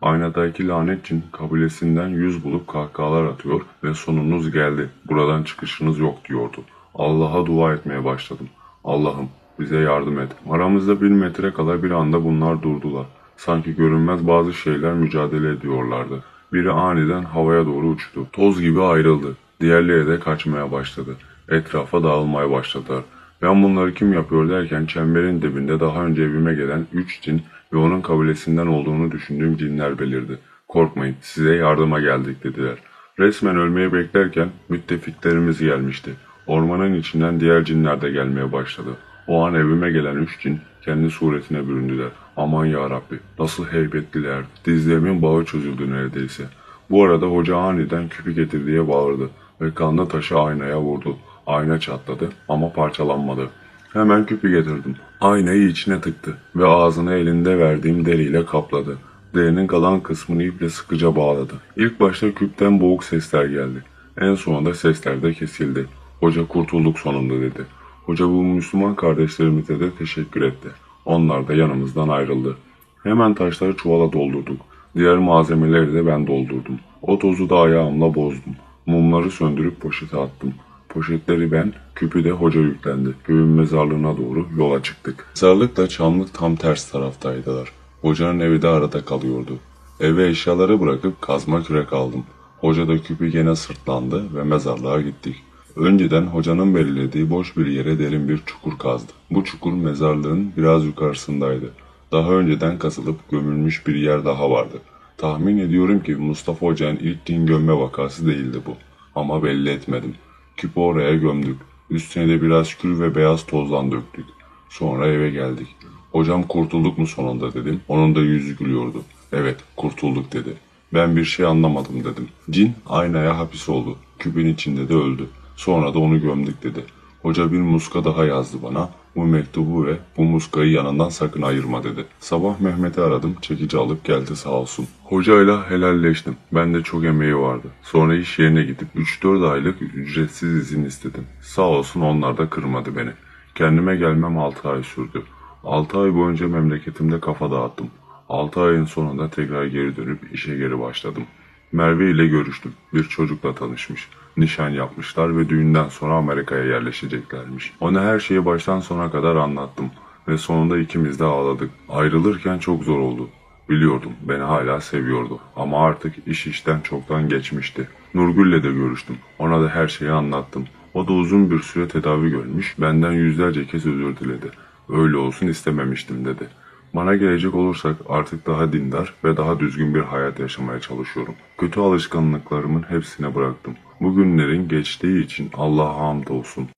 Aynadaki lanet cin kabilesinden 100 bulup kahkahalar atıyor ve sonunuz geldi, buradan çıkışınız yok diyordu. Allah'a dua etmeye başladım. Allah'ım bize yardım et. Aramızda 1 metre kala bir anda bunlar durdular. Sanki görünmez bazı şeyler mücadele ediyorlardı. Biri aniden havaya doğru uçtu. Toz gibi ayrıldı. Diğerleri de kaçmaya başladı. Etrafa dağılmaya başladılar. Ben bunları kim yapıyor derken çemberin dibinde daha önce evime gelen 3 cin ve onun kabilesinden olduğunu düşündüğüm cinler belirdi. Korkmayın, size yardıma geldik dediler. Resmen ölmeyi beklerken müttefiklerimiz gelmişti. Ormanın içinden diğer cinler de gelmeye başladı. O an evime gelen 3 cin kendi suretine büründüler. Aman ya Rabbi, nasıl heybetliler. Dizlerimin bağı çözüldü neredeyse. Bu arada hoca aniden küpü getir diye bağırdı ve kanlı taşı aynaya vurdu. Ayna çatladı ama parçalanmadı. Hemen küpü getirdim. Aynayı içine tıktı ve ağzını elinde verdiğim deriyle kapladı. Derinin kalan kısmını iple sıkıca bağladı. İlk başta küpten boğuk sesler geldi. En sonunda sesler de kesildi. Hoca kurtulduk sonunda dedi. Hoca bu Müslüman kardeşlerimize de teşekkür etti. Onlar da yanımızdan ayrıldı. Hemen taşları çuvala doldurduk. Diğer malzemeleri de ben doldurdum. O tozu da ayağımla bozdum. Mumları söndürüp poşete attım. Poşetleri ben, küpü de hoca yüklendi. Köyün mezarlığına doğru yola çıktık. Mezarlıkla çamlık tam ters taraftaydılar. Hocanın evi de arada kalıyordu. Eve eşyaları bırakıp kazma kürek aldım. Hoca da küpü gene sırtlandı ve mezarlığa gittik. Önceden hocanın belirlediği boş bir yere derin bir çukur kazdı. Bu çukur mezarlığın biraz yukarısındaydı. Daha önceden kazılıp gömülmüş bir yer daha vardı. Tahmin ediyorum ki Mustafa Hoca'nın ilk din gömme vakası değildi bu. Ama belli etmedim. Küpü oraya gömdük. Üstüne de biraz kül ve beyaz tozdan döktük. Sonra eve geldik. Hocam kurtulduk mu sonunda dedim. Onun da yüzü gülüyordu. Evet kurtulduk dedi. Ben bir şey anlamadım dedim. Cin aynaya hapis oldu. Küpün içinde de öldü. Sonra da onu gömdük dedi. Hoca bir muska daha yazdı bana. Bu mektubu ve bu muskayı yanından sakın ayırma dedi. Sabah Mehmet'i aradım. Çekici alıp geldi sağ olsun. Hocayla helalleştim. Ben de çok emeği vardı. Sonra iş yerine gidip 3-4 aylık ücretsiz izin istedim. Sağ olsun onlar da kırmadı beni. Kendime gelmem 6 ay sürdü. 6 ay boyunca memleketimde kafa dağıttım. 6 ayın sonunda tekrar geri dönüp işe geri başladım. Merve ile görüştüm. Bir çocukla tanışmış. Nişan yapmışlar ve düğünden sonra Amerika'ya yerleşeceklermiş. Ona her şeyi baştan sona kadar anlattım. Ve sonunda ikimiz de ağladık. Ayrılırken çok zor oldu. Biliyordum beni hala seviyordu. Ama artık iş işten çoktan geçmişti. Nurgül'le de görüştüm. Ona da her şeyi anlattım. O da uzun bir süre tedavi görmüş. Benden yüzlerce kez özür diledi. Öyle olsun istememiştim dedi. Bana gelecek olursak artık daha dindar ve daha düzgün bir hayat yaşamaya çalışıyorum. Kötü alışkanlıklarımın hepsini bıraktım. Bugünlerin geçtiği için Allah'a hamdolsun.